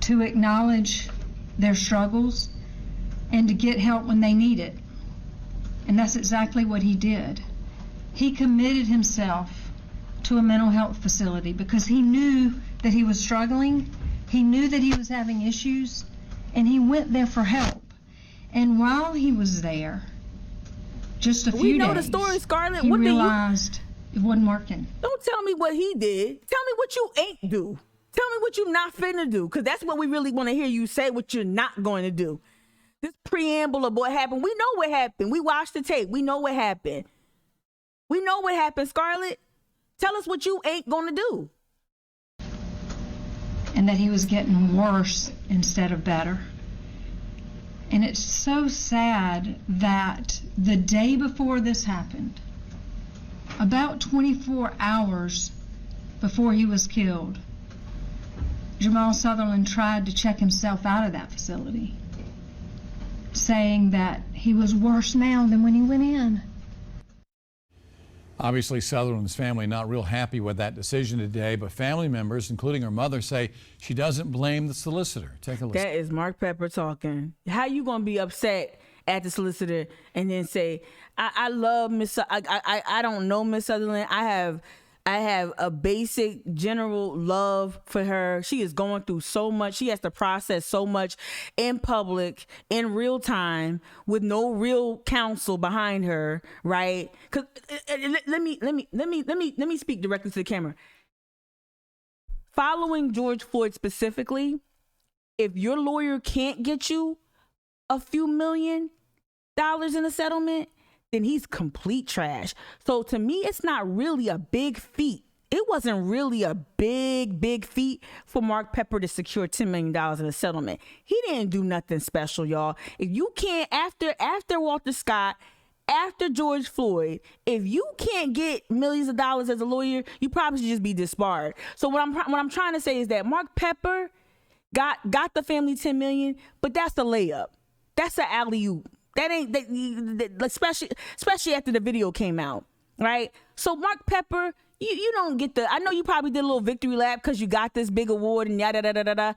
to acknowledge their struggles, and to get help when they need it. And that's exactly what he did. He committed himself to a mental health facility because he knew that he was struggling, he knew that he was having issues, and he went there for help. And while he was there, just a few days, we know the story, Scarlett. He realized it wasn't working. Don't tell me what he did. Tell me what you ain't do. Tell me what you not finna do, because that's what we really want to hear you say, what you're not going to do. This preamble of what happened, we know what happened. We watched the tape. We know what happened. We know what happened, Scarlett. Tell us what you ain't gonna do. And that he was getting worse instead of better. And it's so sad that the day before this happened, about 24 hours before he was killed, Jamal Sutherland tried to check himself out of that facility, saying that he was worse now than when he went in. Obviously, Sutherland's family not real happy with that decision today, but family members, including her mother, say she doesn't blame the solicitor. Take a listen. That is Mark Pepper talking. How you gonna be upset at the solicitor and then say, I love Miss, I don't know Miss Sutherland. I have a basic general love for her. She is going through so much. She has to process so much in public, in real time, with no real counsel behind her, right? Cause let me speak directly to the camera. Following George Floyd specifically, if your lawyer can't get you a few $1 million in a settlement, then he's complete trash. So to me, it's not really a big feat. It wasn't really a big feat for Mark Pepper to secure $10 million in a settlement. He didn't do nothing special, y'all. If you can't, after Walter Scott, after George Floyd, if you can't get millions of dollars as a lawyer, you probably should just be disbarred. So what I'm trying to say is that Mark Pepper got the family $10 million, but that's a layup. That's an alley-oop. That ain't especially after the video came out, right? So Mark Pepper, you don't get I know you probably did a little victory lap because you got this big award and yada da da da da.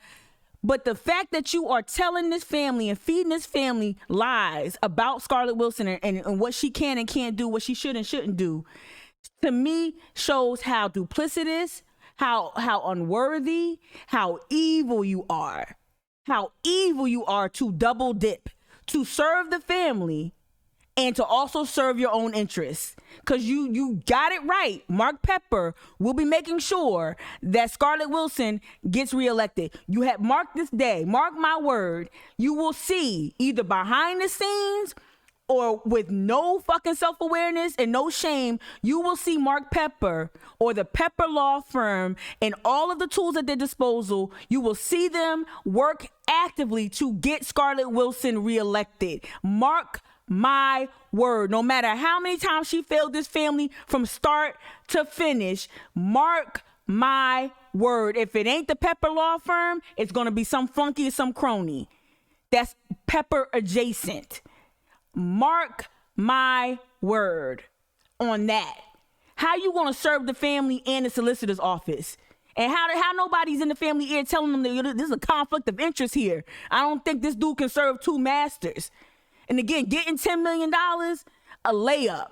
But the fact that you are telling this family and feeding this family lies about Scarlett Wilson and what she can and can't do, what she should and shouldn't do, to me shows how duplicitous, how unworthy, how evil you are to double dip, to serve the family and to also serve your own interests. Because you got it right. Mark Pepper will be making sure that Scarlett Wilson gets reelected. You have marked this day, mark my word, you will see either behind the scenes or with no fucking self-awareness and no shame, you will see Mark Pepper or the Pepper Law Firm and all of the tools at their disposal, you will see them work actively to get Scarlett Wilson reelected. Mark my word. No matter how many times she failed this family from start to finish, mark my word. If it ain't the Pepper Law Firm, it's going to be some flunky or some crony that's Pepper adjacent. Mark my word on that. How you gonna serve the family and the solicitor's office? And how nobody's in the family ear telling them that there's a conflict of interest here. I don't think this dude can serve two masters. And again, getting $10 million, a layup.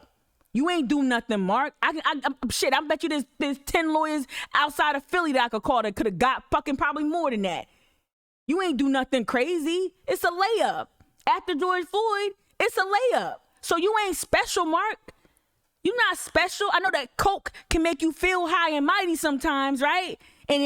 You ain't do nothing, Mark. I bet you there's 10 lawyers outside of Philly that I could call that could have got fucking probably more than that. You ain't do nothing crazy. It's a layup. After George Floyd, it's a layup. So you ain't special, Mark. You're not special. I know that coke can make you feel high and mighty sometimes, right? And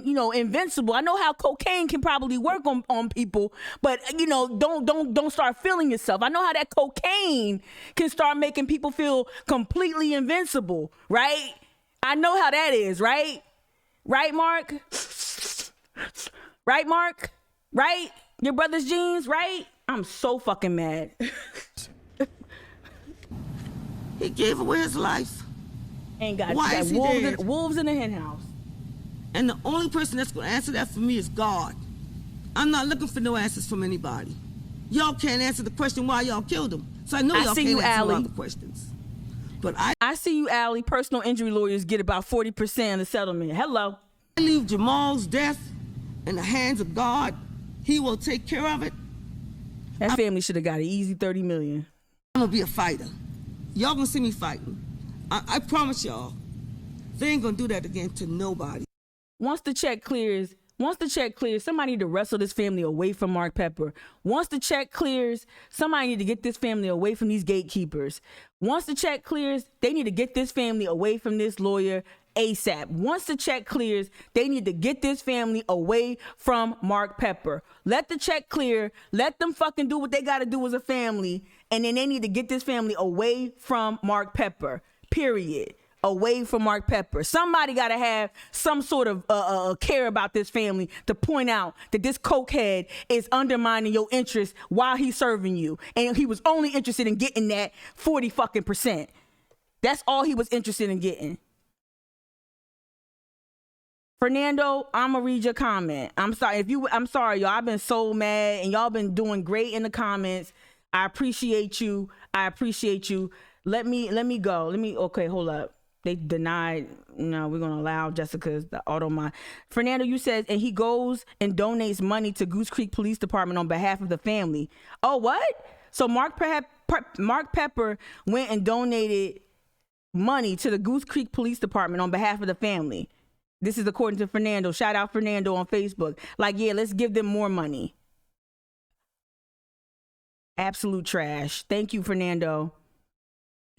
you know, invincible. I know how cocaine can probably work on people, but you know, don't start feeling yourself. I know how that cocaine can start making people feel completely invincible, right? I know how that is, right? Right, Mark? Right, Mark? Right? Your brother's jeans, right? I'm so fucking mad. He gave away his life. Ain't got wolves in the hen house. And the only person that's going to answer that for me is God. I'm not looking for no answers from anybody. Y'all can't answer the question why y'all killed him. So I know y'all can't answer all the questions. But I see you, Allie. Personal injury lawyers get about 40% of the settlement. Hello. I leave Jamal's death in the hands of God. He will take care of it. That family should have got an easy $30 million. I'm going to be a fighter. Y'all going to see me fighting. I promise y'all, they ain't going to do that again to nobody. Once the check clears, somebody need to wrestle this family away from Mark Pepper. Once the check clears, somebody need to get this family away from these gatekeepers. Once the check clears, they need to get this family away from this lawyer ASAP. Once the check clears, they need to get this family away from Mark Pepper. Let the check clear. Let them fucking do what they got to do as a family. And then they need to get this family away from Mark Pepper. Period. Away from Mark Pepper. Somebody got to have some sort of care about this family to point out that this cokehead is undermining your interest while he's serving you. And he was only interested in getting that 40%. That's all he was interested in getting. Fernando, I'm gonna read your comment. I'm sorry y'all. I've been so mad and y'all been doing great in the comments. I appreciate you. Let me go. Okay, hold up. They denied. No, we're gonna allow Jessica's the auto mine. Fernando, you said, and he goes and donates money to Goose Creek Police Department on behalf of the family. Oh, what? So Mark Pepper went and donated money to the Goose Creek Police Department on behalf of the family. This is according to Fernando. Shout out Fernando on Facebook. Like, yeah, let's give them more money. Absolute trash. Thank you, Fernando.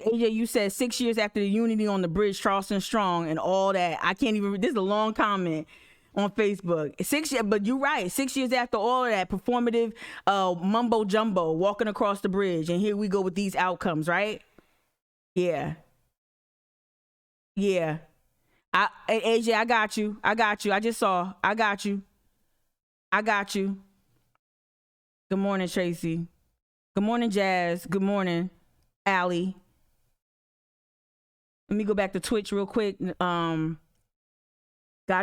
AJ, you said 6 years after the unity on the bridge, Charleston strong and all that. I can't even, this is a long comment on Facebook. 6 years, but you're right. 6 years after all of that performative mumbo jumbo walking across the bridge. And here we go with these outcomes, right? Yeah. AJ, I got you. I just saw. I got you. Good morning, Tracy. Good morning, Jazz. Good morning, Allie. Let me go back to Twitch real quick. God,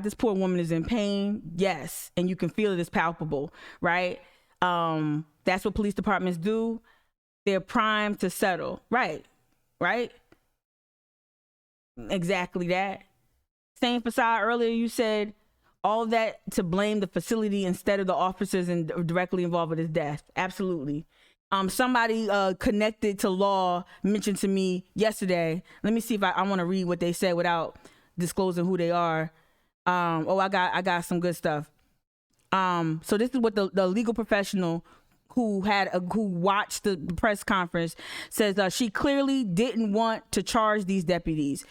this poor woman is in pain. Yes. And you can feel it is palpable, right? That's what police departments do. They're primed to settle. Right. Exactly that. Same facade earlier, you said all that to blame the facility instead of the officers and directly involved with his death. Absolutely. Somebody connected to law mentioned to me yesterday. Let me see if I want to read what they said without disclosing who they are. I got some good stuff. So this is what the legal professional who watched the press conference says. She clearly didn't want to charge these deputies.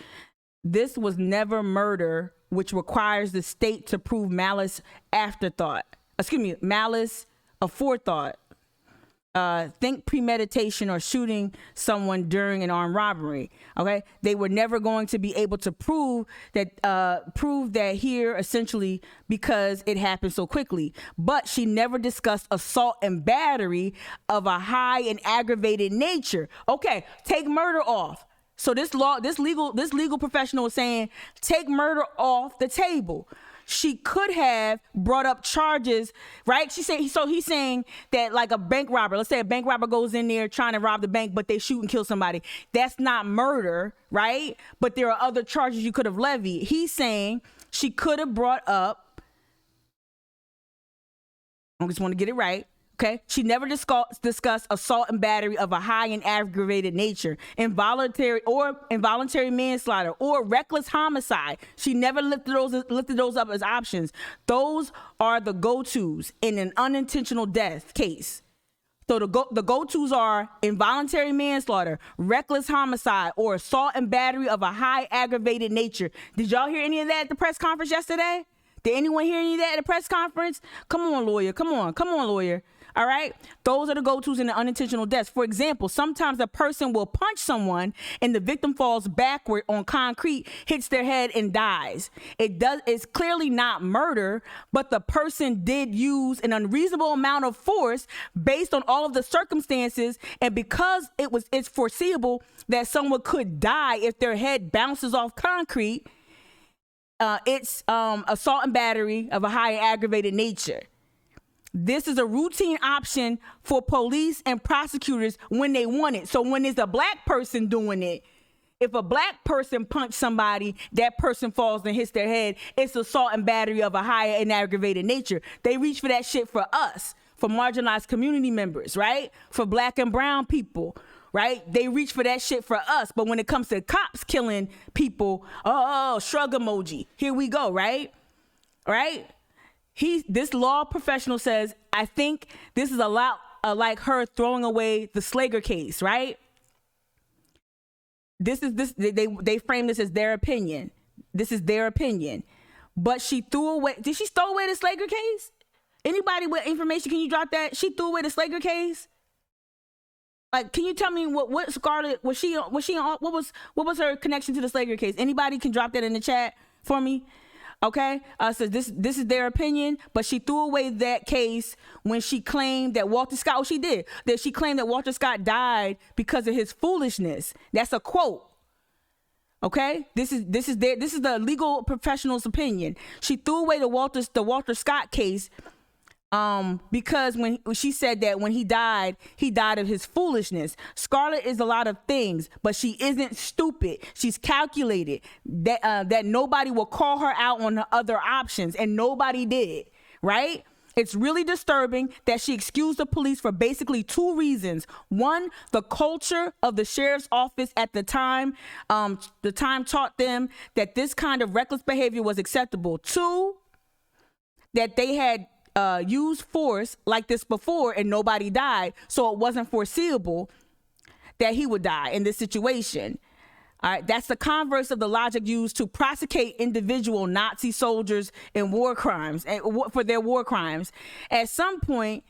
This was never murder, which requires the state to prove malice aforethought. Think premeditation or shooting someone during an armed robbery. Okay, they were never going to be able to prove that here, essentially, because it happened so quickly. But she never discussed assault and battery of a high and aggravated nature. Okay, take murder off. So this legal professional is saying take murder off the table. She could have brought up charges, right? He's saying that like a bank robber, let's say a bank robber goes in there trying to rob the bank, but they shoot and kill somebody. That's not murder, right? But there are other charges you could have levied. He's saying she could have brought up, I just want to get it right. Okay, she never discussed assault and battery of a high and aggravated nature, involuntary manslaughter, or reckless homicide. She never lifted those up as options. Those are the go-tos in an unintentional death case. So the go-tos are involuntary manslaughter, reckless homicide, or assault and battery of a high aggravated nature. Did y'all hear any of that at the press conference yesterday? Did anyone hear any of that at the press conference? Come on, lawyer. Come on, lawyer. All right. Those are the go-tos in the unintentional deaths. For example, sometimes a person will punch someone and the victim falls backward on concrete, hits their head and dies. It's clearly not murder, but the person did use an unreasonable amount of force based on all of the circumstances. And because it's foreseeable that someone could die if their head bounces off concrete, it's assault and battery of a high and aggravated nature. This is a routine option for police and prosecutors when they want it. So when it's a black person doing it, if a black person punched somebody, that person falls and hits their head, it's assault and battery of a high and aggravated nature. They reach for that shit for us, for marginalized community members, right? For black and brown people, right? They reach for that shit for us. But when it comes to cops killing people, shrug emoji. Here we go, right? Right? This law professional says, I think this is a lot like her throwing away the Slager case, right? They frame this as their opinion. This is their opinion. But she threw away, did she throw away the Slager case? Anybody with information, can you drop that? She threw away the Slager case? Like, can you tell me what Scarlett, what was her connection to the Slager case? Anybody can drop that in the chat for me? Okay, so this is their opinion, but she threw away that case when she claimed that Walter Scott, she claimed that Walter Scott died because of his foolishness. That's a quote. Okay, this is the legal professional's opinion. She threw away the Walter Scott case because when she said that when he died of his foolishness. Scarlett is a lot of things, but she isn't stupid. She's calculated that nobody will call her out on the other options, and nobody did, right? It's really disturbing that she excused the police for basically two reasons. One, the culture of the sheriff's office at the time. The time taught them that this kind of reckless behavior was acceptable. Two, that they had used force like this before and nobody died, so it wasn't foreseeable that he would die in this situation. All right, that's the converse of the logic used to prosecute individual Nazi soldiers in war crimes for their war crimes. At some point,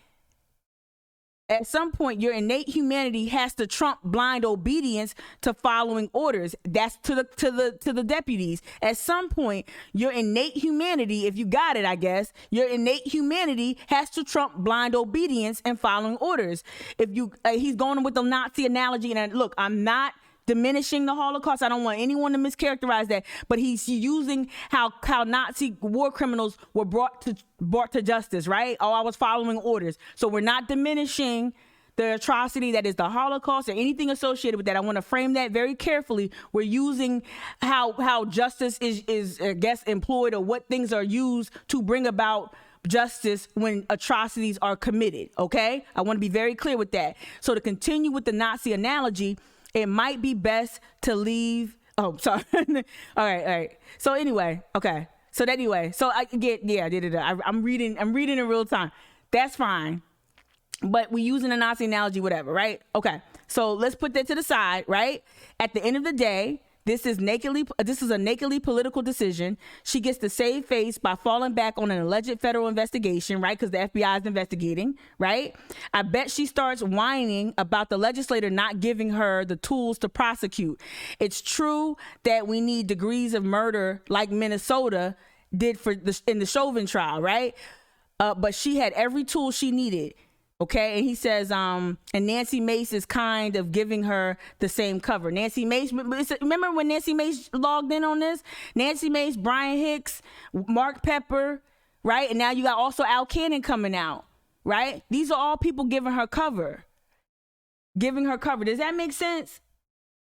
your innate humanity has to trump blind obedience to following orders. That's to the deputies. At some point, your innate humanity, if you got it, I guess, your innate humanity has to trump blind obedience and following orders. If you, he's going with the Nazi analogy, and look, I'm not diminishing the Holocaust. I don't want anyone to mischaracterize that, but he's using how Nazi war criminals were brought to justice, right? Oh, I was following orders. So we're not diminishing the atrocity that is the Holocaust or anything associated with that. I want to frame that very carefully. We're using how justice is I guess employed, or what things are used to bring about justice when atrocities are committed, okay? I want to be very clear with that. So to continue with the Nazi analogy, it might be best to leave. Oh, sorry. All right. So anyway, okay. So I get, I'm reading in real time. That's fine. But we're using a Nazi analogy, whatever, right? Okay. So let's put that to the side, right? At the end of the day, this is a nakedly political decision. She gets to save face by falling back on an alleged federal investigation, right? Because the FBI is investigating, right? I bet she starts whining about the legislator not giving her the tools to prosecute. It's true that we need degrees of murder like Minnesota did in the Chauvin trial, right? But she had every tool she needed. Okay, and he says, and Nancy Mace is kind of giving her the same cover. Nancy Mace, remember when Nancy Mace logged in on this? Nancy Mace, Brian Hicks, Mark Pepper, right? And now you got also Al Cannon coming out, right? These are all people giving her cover. Does that make sense?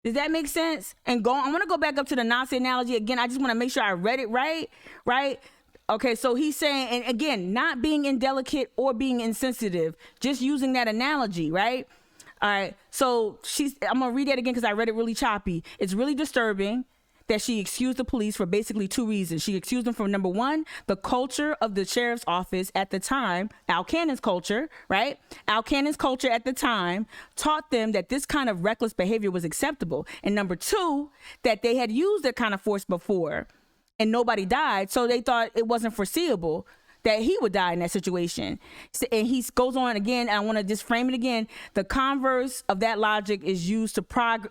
And I'm going to go back up to the Nazi analogy again. I just want to make sure I read it right? Okay, so he's saying, and again, not being indelicate or being insensitive, just using that analogy, right? All right, so I'm gonna read that again because I read it really choppy. It's really disturbing that she excused the police for basically two reasons. She excused them for, number one, the culture of the sheriff's office at the time, Al Cannon's culture, right? Al Cannon's culture at the time taught them that this kind of reckless behavior was acceptable. And number two, that they had used that kind of force before and nobody died, so they thought it wasn't foreseeable that he would die in that situation. And he goes on again, and I want to just frame it again. The converse of that logic is used to prosecute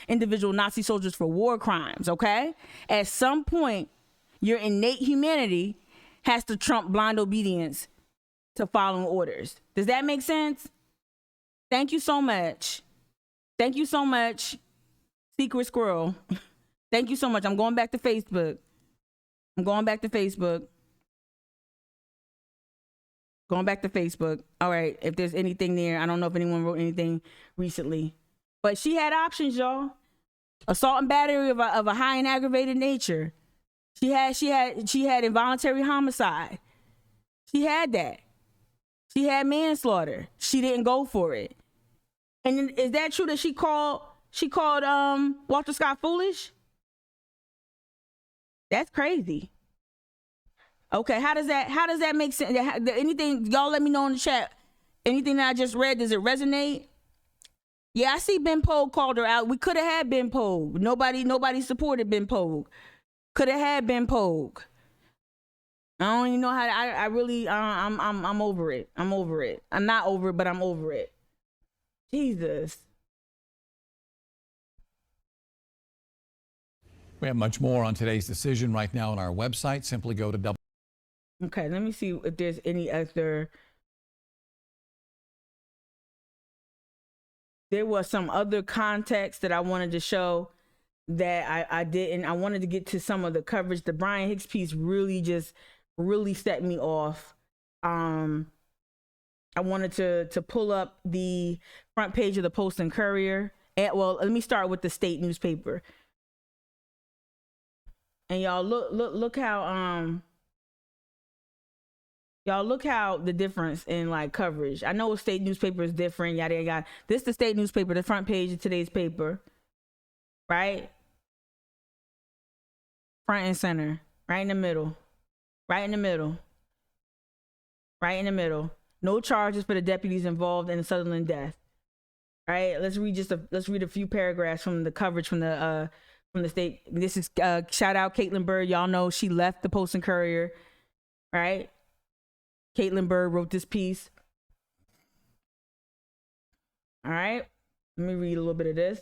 individual Nazi soldiers for war crimes, okay? At some point, your innate humanity has to trump blind obedience to following orders. Does that make sense? Thank you so much. Secret Squirrel. Thank you so much. I'm going back to Facebook. All right. If there's anything there, I don't know if anyone wrote anything recently, but she had options, y'all. Assault and battery of a high and aggravated nature. She had involuntary homicide. She had that. She had manslaughter. She didn't go for it. And is that true that she called Walter Scott foolish? That's crazy. Okay, how does that make sense? Anything, y'all let me know in the chat. Anything that I just read, does it resonate? Yeah, I see Ben Pogue called her out. We could have had Ben Pogue. Nobody supported Ben Pogue. Could have had Ben Pogue. I don't even know how to, I really, I'm over it. I'm not over it, but I'm over it. Jesus. We have much more on today's decision right now on our website. Simply go to Okay, let me see if there's any other there was some other context that I wanted to show that I didn't. I wanted to get to some of the coverage. The Brian Hicks piece really set me off. I wanted to pull up the front page of the Post and Courier. Well, let me start with the state newspaper. And y'all look how the difference in like coverage. I know a state newspaper is different, yada yada. This the state newspaper, the front page of today's paper, right? Front and center, right in the middle, right in the middle, right in the middle. No charges for the deputies involved in the Sutherland death. Right? Let's read a few paragraphs from the coverage from the state. This is shout out Caitlin Bird. Y'all know she left the Post and Courier, right? Caitlin Bird wrote this piece. All right, let me read a little bit of this.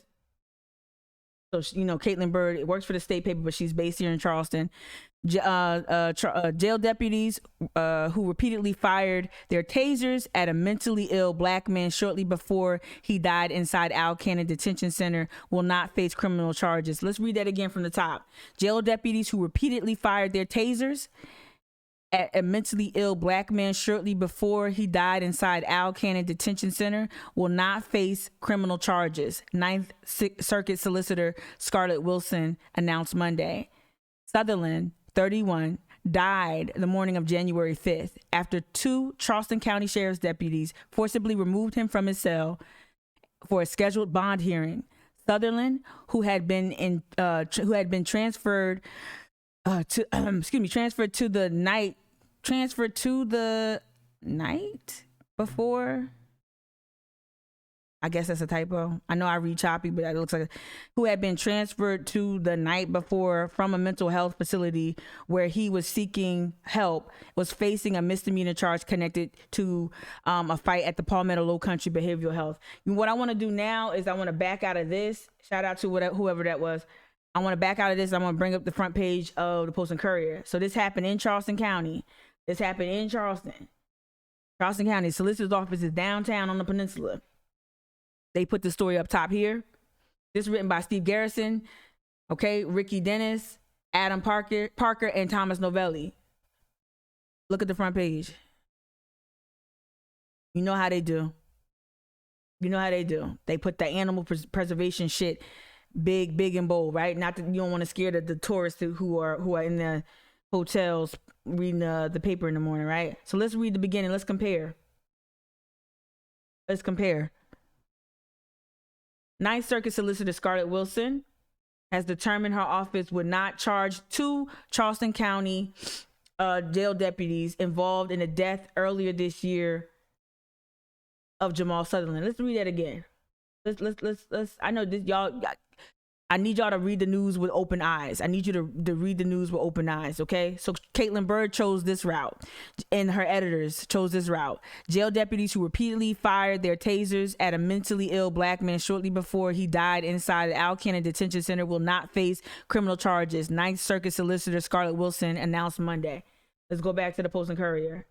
So Caitlin Bird works for the state paper, but she's based here in Charleston. Jail deputies who repeatedly fired their tasers at a mentally ill black man shortly before he died inside Al Cannon Detention Center will not face criminal charges. Let's read that again from the top. Jail deputies who repeatedly fired their tasers at a mentally ill black man shortly before he died inside Al Cannon Detention Center will not face criminal charges, Ninth Circuit Solicitor Scarlett Wilson announced Monday. Sutherland, 31, died the morning of January 5th after 2 Charleston County Sheriff's deputies forcibly removed him from his cell for a scheduled bond hearing. Sutherland, who had been transferred to the night before. I guess that's a typo. I know I read choppy, but it looks like who had been transferred to the night before from a mental health facility where he was seeking help, was facing a misdemeanor charge connected to a fight at the Palmetto Low Country Behavioral Health. And what I want to do now is I want to back out of this. Shout out to whoever that was. I want to back out of this. I want to bring up the front page of the Post and Courier. So this happened in Charleston County. This happened in Charleston. Charleston County Solicitor's Office is downtown on the peninsula. They put the story up top here. This is written by Steve Garrison, okay, Ricky Dennis, Adam Parker, and Thomas Novelli. Look at the front page. You know how they do. They put the animal preservation shit big and bold, right? Not that you don't want to scare the tourists who are in the hotels reading the paper in the morning, right? So let's read the beginning. Let's compare. Ninth Circuit Solicitor Scarlett Wilson has determined her office would not charge 2 Charleston County jail deputies involved in the death earlier this year of Jamal Sutherland. Let's read that again. Let's. I know this, y'all. I need y'all to read the news with open eyes. I need you to read the news with open eyes, okay? So Caitlin Bird chose this route, and her editors chose this route. Jail deputies who repeatedly fired their tasers at a mentally ill black man shortly before he died inside the Al Cannon Detention Center will not face criminal charges, Ninth Circuit Solicitor Scarlett Wilson announced Monday. Let's go back to the Post and Courier.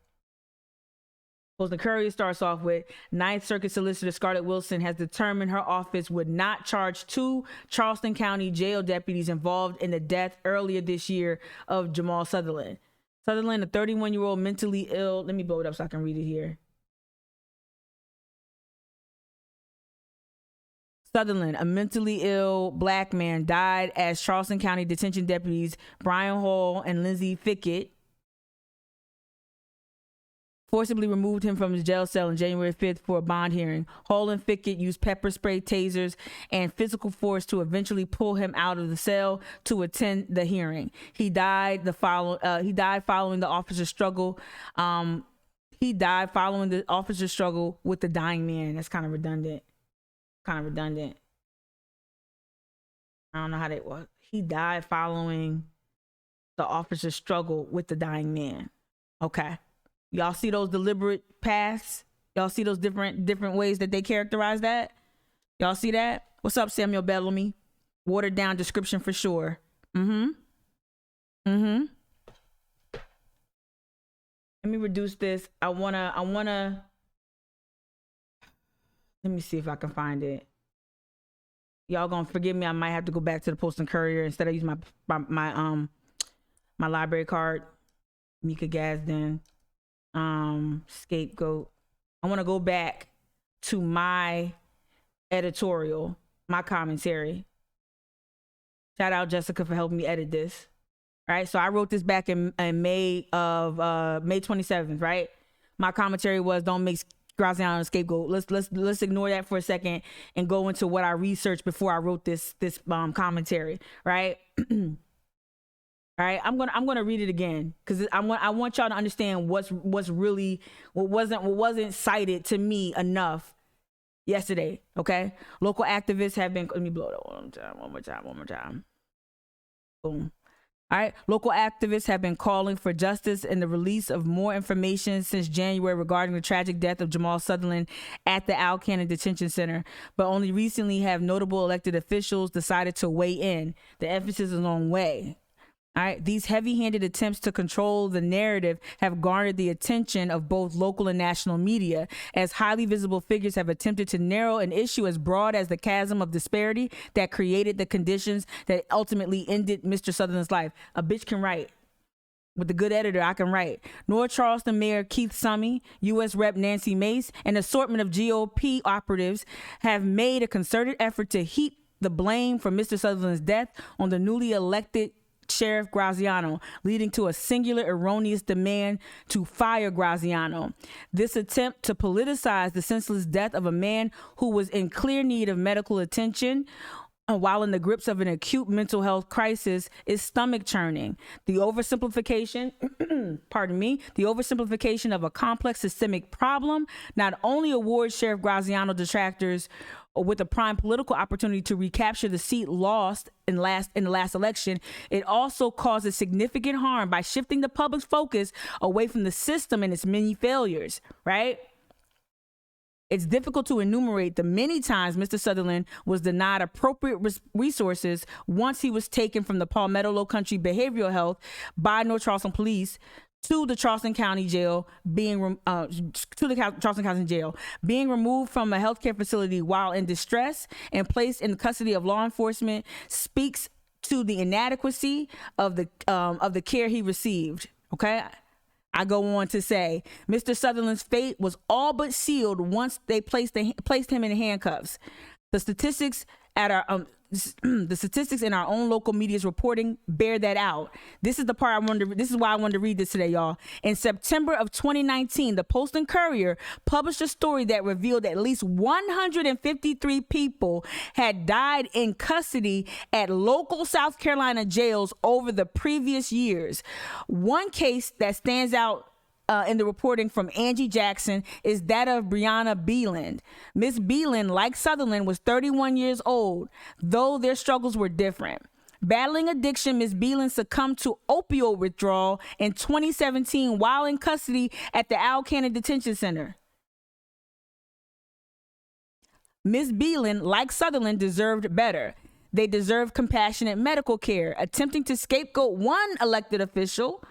Post and Courier starts off with Ninth Circuit Solicitor Scarlett Wilson has determined her office would not charge 2 Charleston County jail deputies involved in the death earlier this year of Jamal Sutherland. Sutherland, a 31-year-old mentally ill. Let me blow it up so I can read it here. Sutherland, a mentally ill black man, died as Charleston County detention deputies Brian Hall and Lindsay Fickett forcibly removed him from his jail cell on January 5th for a bond hearing. Hall and Fickett used pepper spray, tasers, and physical force to eventually pull him out of the cell to attend the hearing. He died following the officer's struggle. He died following the officer's struggle with the dying man. That's kind of redundant. I don't know how that was. He died following the officer's struggle with the dying man. Okay. Y'all see those deliberate paths? Y'all see those different ways that they characterize that? Y'all see that? What's up, Samuel Bellamy? Watered down description for sure. Let me reduce this. I wanna let me see if I can find it. Y'all gonna forgive me. I might have to go back to the Post and Courier instead of using my library card. Mika Gadsden, Scapegoat. I want to go back to my editorial, my commentary. Shout out Jessica for helping me edit this. Right, so I wrote this back in May 27th. Right, my commentary was don't make Graziano a scapegoat. Let's ignore that for a second and go into what I researched before I wrote this commentary. Right. All right, I'm gonna read it again because I want y'all to understand what wasn't cited to me enough yesterday. Okay, local activists have been. Let me blow it one more time. Boom. All right, local activists have been calling for justice and the release of more information since January regarding the tragic death of Jamal Sutherland at the Al Cannon Detention Center, but only recently have notable elected officials decided to weigh in. The emphasis is on weigh. All right, these heavy-handed attempts to control the narrative have garnered the attention of both local and national media, as highly visible figures have attempted to narrow an issue as broad as the chasm of disparity that created the conditions that ultimately ended Mr. Sutherland's life. A bitch can write. With a good editor, I can write. North Charleston Mayor Keith Summey, U.S. Rep Nancy Mace, and an assortment of GOP operatives have made a concerted effort to heap the blame for Mr. Sutherland's death on the newly elected Sheriff Graziano, leading to a singular erroneous demand to fire Graziano. This attempt to politicize the senseless death of a man who was in clear need of medical attention while in the grips of an acute mental health crisis is stomach churning. The oversimplification, the oversimplification of a complex systemic problem not only awards Sheriff Graziano detractors with a prime political opportunity to recapture the seat lost in the last election, it also causes significant harm by shifting the public's focus away from the system and its many failures, right? It's difficult to enumerate the many times Mr. Sutherland was denied appropriate resources once he was taken from the Palmetto Low Country Behavioral Health by North Charleston Police to the Charleston County Jail, being removed from a healthcare facility while in distress and placed in the custody of law enforcement speaks to the inadequacy of the care he received. Okay, I go on to say Mr. Sutherland's fate was all but sealed once they placed him in handcuffs. The statistics in our own local media's reporting bear that out. This is the part this is why I wanted to read this today, y'all. In September of 2019, the Post and Courier published a story that revealed at least 153 people had died in custody at local South Carolina jails over the previous years. One case that stands out in the reporting from Angie Jackson is that of Brianna Beeland. Miss Beeland, like Sutherland, was 31 years old, though their struggles were different. Battling addiction, Miss Beeland succumbed to opioid withdrawal in 2017 while in custody at the Al Cannon Detention Center. Miss Beeland, like Sutherland, deserved better. They deserved compassionate medical care. Attempting to scapegoat one elected official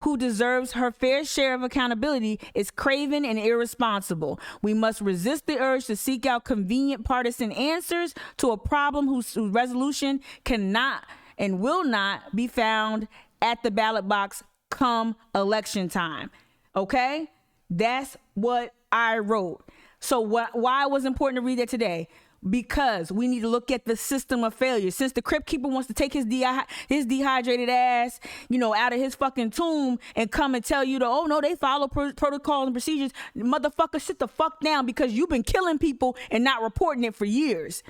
who deserves her fair share of accountability is craven and irresponsible. We must resist the urge to seek out convenient partisan answers to a problem whose resolution cannot and will not be found at the ballot box come election time. Okay? That's what I wrote. So why it was important to read that today? Because we need to look at the system of failure. Since the Crypt Keeper wants to take his dehydrated ass, out of his fucking tomb and come and tell you they follow protocols and procedures. Motherfucker, sit the fuck down, because you've been killing people and not reporting it for years.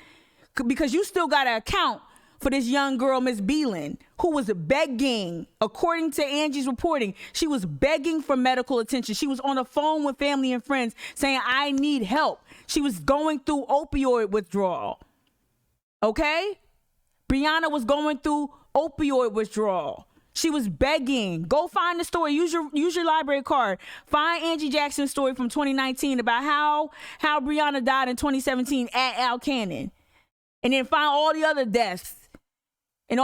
Because you still got to account for this young girl, Miss Beeland, who was begging, according to Angie's reporting, she was begging for medical attention. She was on the phone with family and friends saying, I need help. She was going through opioid withdrawal. Okay? Brianna was going through opioid withdrawal. She was begging. Go find the story. Use your library card. Find Angie Jackson's story from 2019 about how Brianna died in 2017 at Al Cannon. And then find all the other deaths. And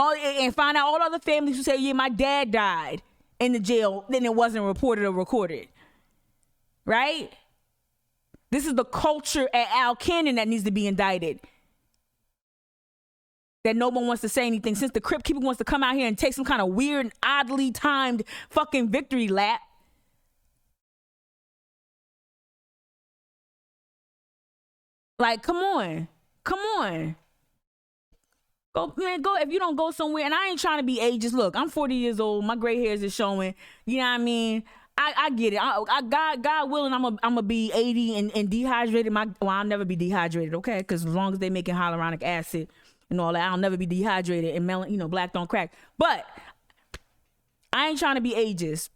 find out all the other families who say, yeah, my dad died in the jail, then it wasn't reported or recorded. Right? This is the culture at Al Cannon that needs to be indicted. that no one wants to say anything since the Crypt Keeper wants to come out here and take some kind of weird, oddly timed fucking victory lap. Like, come on. Go, man, go. If you don't go somewhere, and I ain't trying to be ageist. Look, I'm 40 years old. My gray hairs is showing. You know what I mean? I get it. God willing, I'm gonna be 80 and dehydrated. I'll never be dehydrated, okay? Because as long as they making hyaluronic acid and all that, I'll never be dehydrated. And black don't crack. But I ain't trying to be ageist.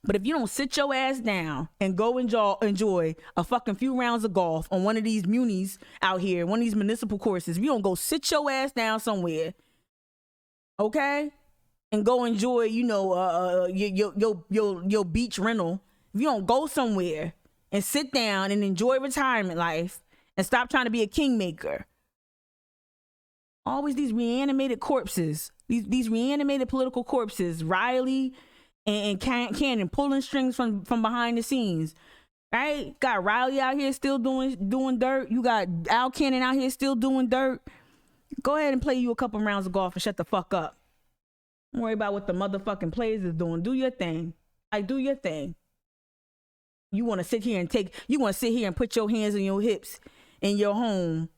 But if you don't sit your ass down and go enjoy a fucking few rounds of golf on one of these munis out here, one of these municipal courses, if you don't go sit your ass down somewhere, okay, and go enjoy, your beach rental, if you don't go somewhere and sit down and enjoy retirement life and stop trying to be a kingmaker, always these reanimated corpses, these reanimated political corpses, Riley and Cannon pulling strings from behind the scenes, right? Got Riley out here still doing dirt. You got Al Cannon out here still doing dirt. Go ahead and play you a couple rounds of golf and shut the fuck up. Don't worry about what the motherfucking players is doing. Do your thing. Do your thing. You want to sit here and put your hands on your hips in your home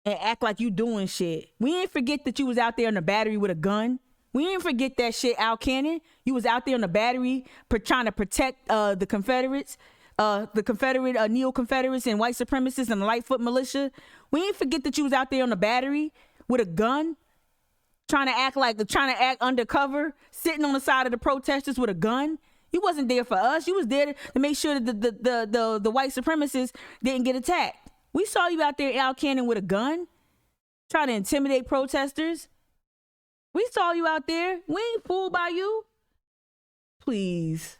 and act like you doing shit. We ain't forget that you was out there in the battery with a gun. We didn't forget that shit, Al Cannon. You was out there on the battery trying to protect the Confederates, neo-Confederates and white supremacists and the Lightfoot militia. We didn't forget that you was out there on the battery with a gun, trying to act undercover, sitting on the side of the protesters with a gun. You wasn't there for us. You was there to make sure that the white supremacists didn't get attacked. We saw you out there, Al Cannon, with a gun, trying to intimidate protesters. We saw you out there. We ain't fooled by you. Please.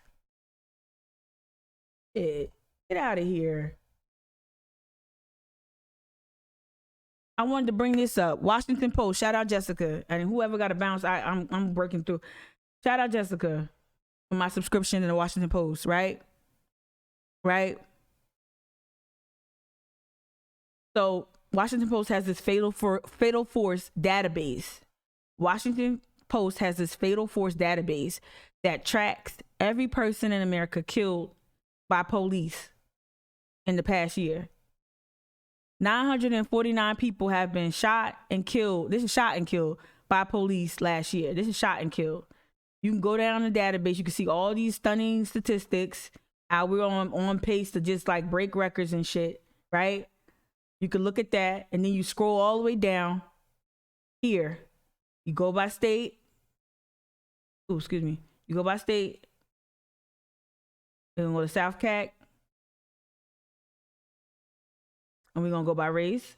Get out of here. I wanted to bring this up. Washington Post. Shout out Jessica. And whoever got a bounce, I'm working through. Shout out Jessica for my subscription to the Washington Post, right? Right? So Washington Post has this fatal force database. Washington Post has this fatal force database that tracks every person in America killed by police in the past year. 949 people have been shot and killed. This is shot and killed by police last year. This is shot and killed. You can go down the database. You can see all these stunning statistics. How we're on pace to just like break records and shit, right? You can look at that, and then you scroll all the way down here. You go by state. Oh, excuse me. You go by state. We're going to go to South Cac. And we're going to go by race.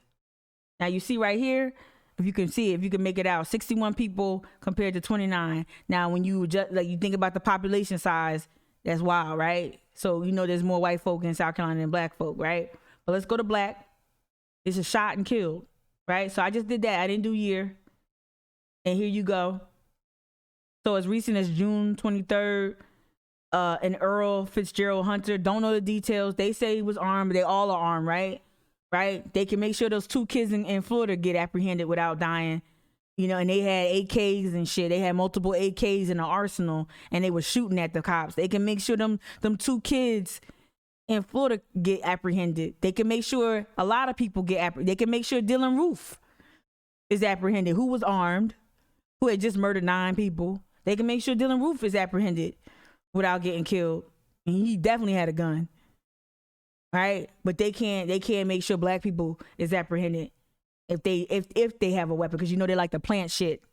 Now, you see right here, if you can see it, if you can make it out, 61 people compared to 29. Now, when you just you think about the population size, that's wild, right? So, there's more white folk in South Carolina than black folk, right? But let's go to black. It's a shot and killed, right? So I just did that. I didn't do year. And here you go. So as recent as June 23rd, an Earl Fitzgerald Hunter, don't know the details. They say he was armed, but they all are armed, right? Right? They can make sure those 2 kids in Florida get apprehended without dying. And they had AKs and shit. They had multiple AKs in the arsenal, and they were shooting at the cops. They can make sure them 2 kids in Florida get apprehended. They can make sure a lot of people get apprehended. They can make sure Dylan Roof is apprehended, who was armed, who had just murdered 9 people. They can make sure Dylan Roof is apprehended without getting killed. And he definitely had a gun. Right? But they can't make sure black people is apprehended if they have a weapon, because they like to plant shit.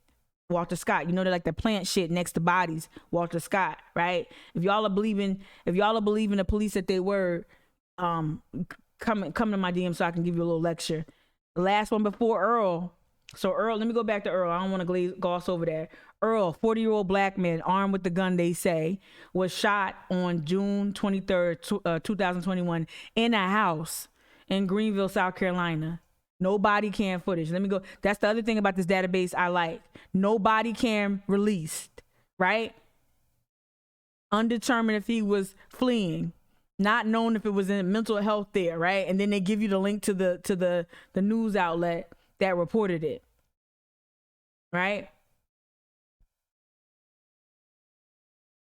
Walter Scott, they like to plant shit next to bodies. Walter Scott, right? If y'all are believing the police that they were, come to my DM so I can give you a little lecture. The last one before Earl. So Earl, let me go back to Earl. I don't want to gloss over that. Earl, 40-year-old black man, armed with the gun, they say, was shot on June 23rd, 2021 in a house in Greenville, South Carolina. No body cam footage. Let me go. That's the other thing about this database I like. No body cam released, right? Undetermined if he was fleeing. Not known if it was in mental health there, right? And then they give you the link to the news outlet that reported it. right?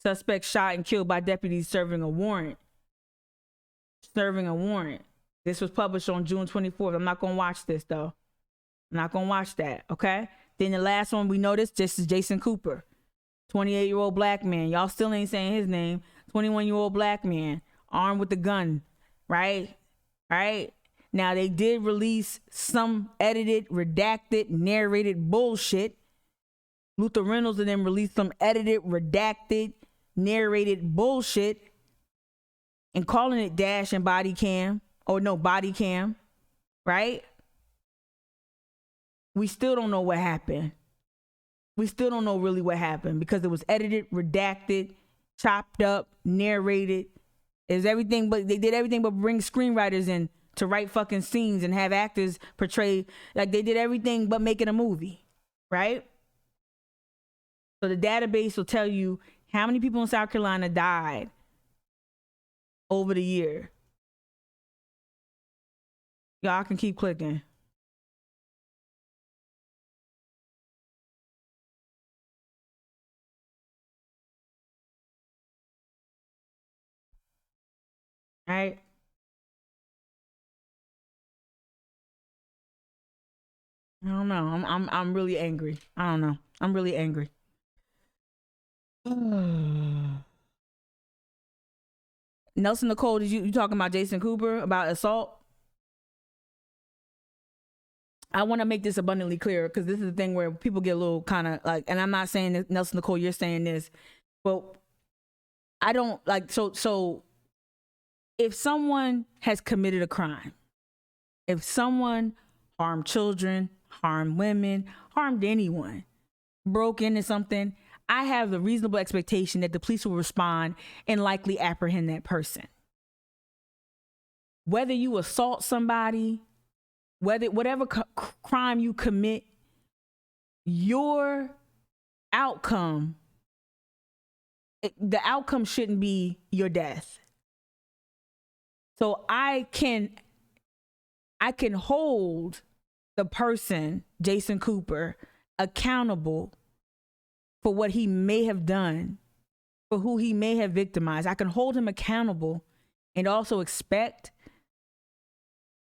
Suspect shot and killed by deputies serving a warrant. This was published on June 24th. I'm not going to watch this, though. I'm not going to watch that, okay? Then the last one we noticed, this is Jason Cooper, 28-year-old black man. Y'all still ain't saying his name. 21-year-old black man, armed with a gun, right? Right? Now, they did release some edited, redacted, narrated bullshit. Luther Reynolds and them released some edited, redacted, narrated bullshit and calling it dash and body cam. Or no, body cam, right? We still don't know what happened. We still don't know really what happened because it was edited, redacted, chopped up, narrated. It was everything, but they did everything but bring screenwriters in to write fucking scenes and have actors portray, like they did everything but make it a movie, right? So the database will tell you how many people in South Carolina died over the year. Y'all can keep clicking. All right. I don't know. I'm really angry. I don't know. I'm really angry. Nelson Nicole, did you talking about Jason Cooper about assault? I want to make this abundantly clear because this is the thing where people get a little kind of like, and I'm not saying that Nelson Nicole, you're saying this, but I don't like, so if someone has committed a crime, if someone harmed children, harmed women, harmed anyone, broke into something, I have the reasonable expectation that the police will respond and likely apprehend that person. Whether you assault somebody, whatever crime you commit, your outcome, the outcome shouldn't be your death. So I can hold the person, Jason Cooper, accountable for what he may have done, for who he may have victimized. I can hold him accountable and also expect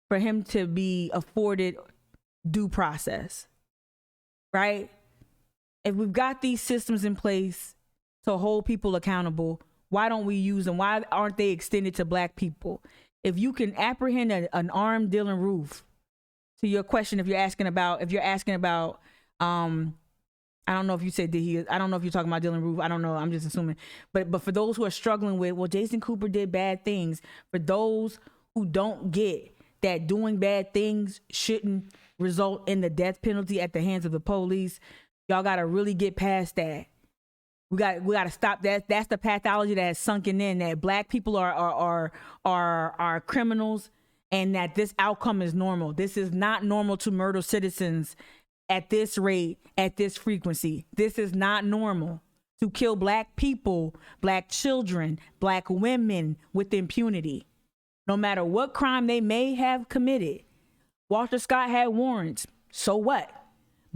for him to be afforded due process, right? If we've got these systems in place to hold people accountable, why don't we use them? Why aren't they extended to black people? If you can apprehend an armed Dylan Roof, to your question, if you're asking about, I don't know if you said I don't know if you're talking about Dylan Roof. I don't know. I'm just assuming. But for those who are struggling with, well, Jason Cooper did bad things. For those who don't get that doing bad things shouldn't result in the death penalty at the hands of the police, y'all got to really get past that. We got to stop that. That's the pathology that has sunken in, that black people are criminals and that this outcome is normal. This is not normal to murder citizens at this rate, at this frequency. This is not normal to kill black people, black children, black women with impunity. No matter what crime they may have committed. Walter Scott had warrants. So what?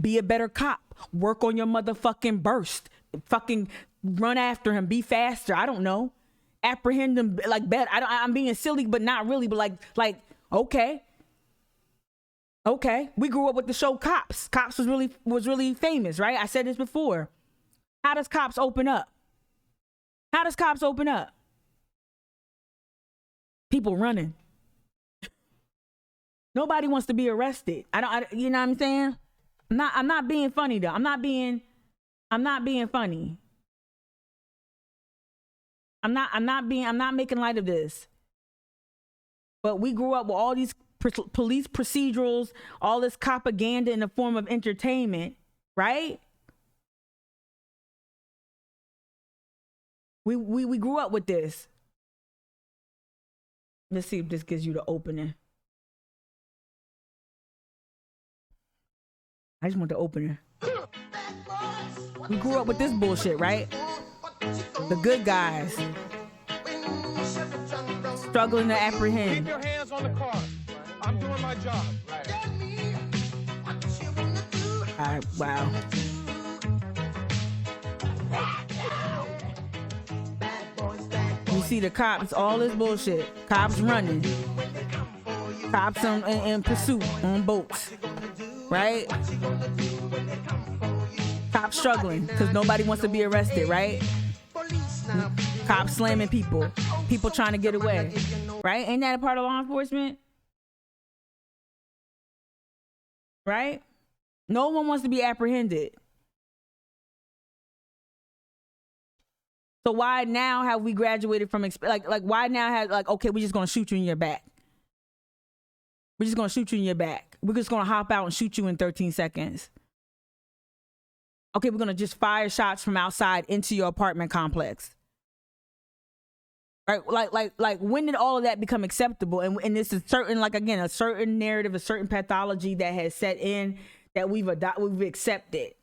Be a better cop. Work on your motherfucking burst. Fucking run after him. Be faster. I don't know. Apprehend him like better. I'm being silly, but not really. But like okay. Okay. We grew up with the show Cops. Cops was really famous, right? I said this before. How does Cops open up? How does Cops open up? People running. Nobody wants to be arrested. You know what I'm saying? I'm not being funny though. I'm not being funny. I'm not making light of this. But we grew up with all these police procedurals, all this propaganda in the form of entertainment, right? We grew up with this. Let's see if this gives you the opening. I just want the opening. We grew up with this bullshit, right? The good guys struggling to apprehend. Keep your hands on the car. I'm doing my job. All right, wow. We see the cops, all this bullshit. Cops running. Cops in pursuit on boats, right? Cops struggling because nobody wants to be arrested, right? Cops slamming people. People trying to get away, right? Ain't that a part of law enforcement? Right? No one wants to be apprehended. So why now have we graduated from why now have okay, we're just gonna shoot you in your back. We're just gonna shoot you in your back. We're just gonna hop out and shoot you in 13 seconds. Okay, we're gonna just fire shots from outside into your apartment complex. Right? Like when did all of that become acceptable? And this is certain, a certain narrative, a certain pathology that has set in that we've accepted.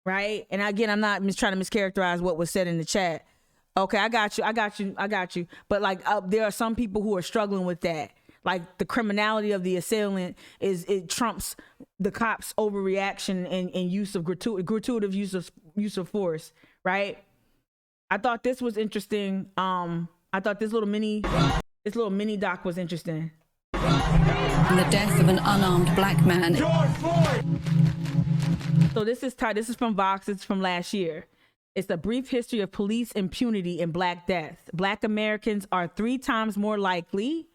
Right? And again, I'm not trying to mischaracterize what was said in the chat. Okay, I got you. But there are some people who are struggling with that. Like the criminality of the assailant it trumps the cops' overreaction and use of gratuitous use of force. Right? I thought this was interesting. I thought this little mini doc was interesting. The death of an unarmed black man. So this is from Vox. It's from last year. It's a brief history of police impunity and black death. Black Americans are 3 times more likely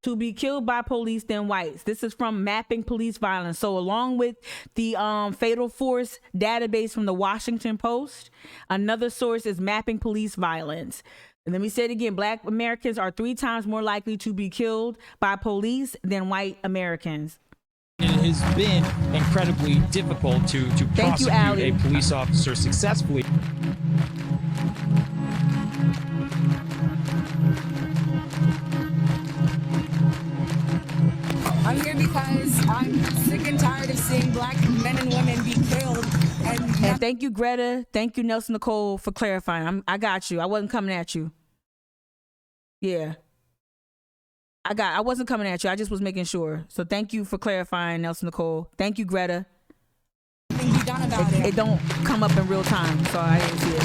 to be killed by police than whites. This is from Mapping Police Violence. So along with the Fatal Force database from the Washington Post, another source is Mapping Police Violence. And let me say it again, Black Americans are 3 times more likely to be killed by police than white Americans. It has been incredibly difficult to prosecute a police officer successfully. I'm here because I'm sick and tired of seeing black men and women be killed. And thank you, Greta. Thank you, Nelson Nicole, for clarifying. I got you. I wasn't coming at you. Yeah. I wasn't coming at you. I just was making sure. So thank you for clarifying, Nelson Nicole. Thank you, Greta. It don't come up in real time, so I didn't see it.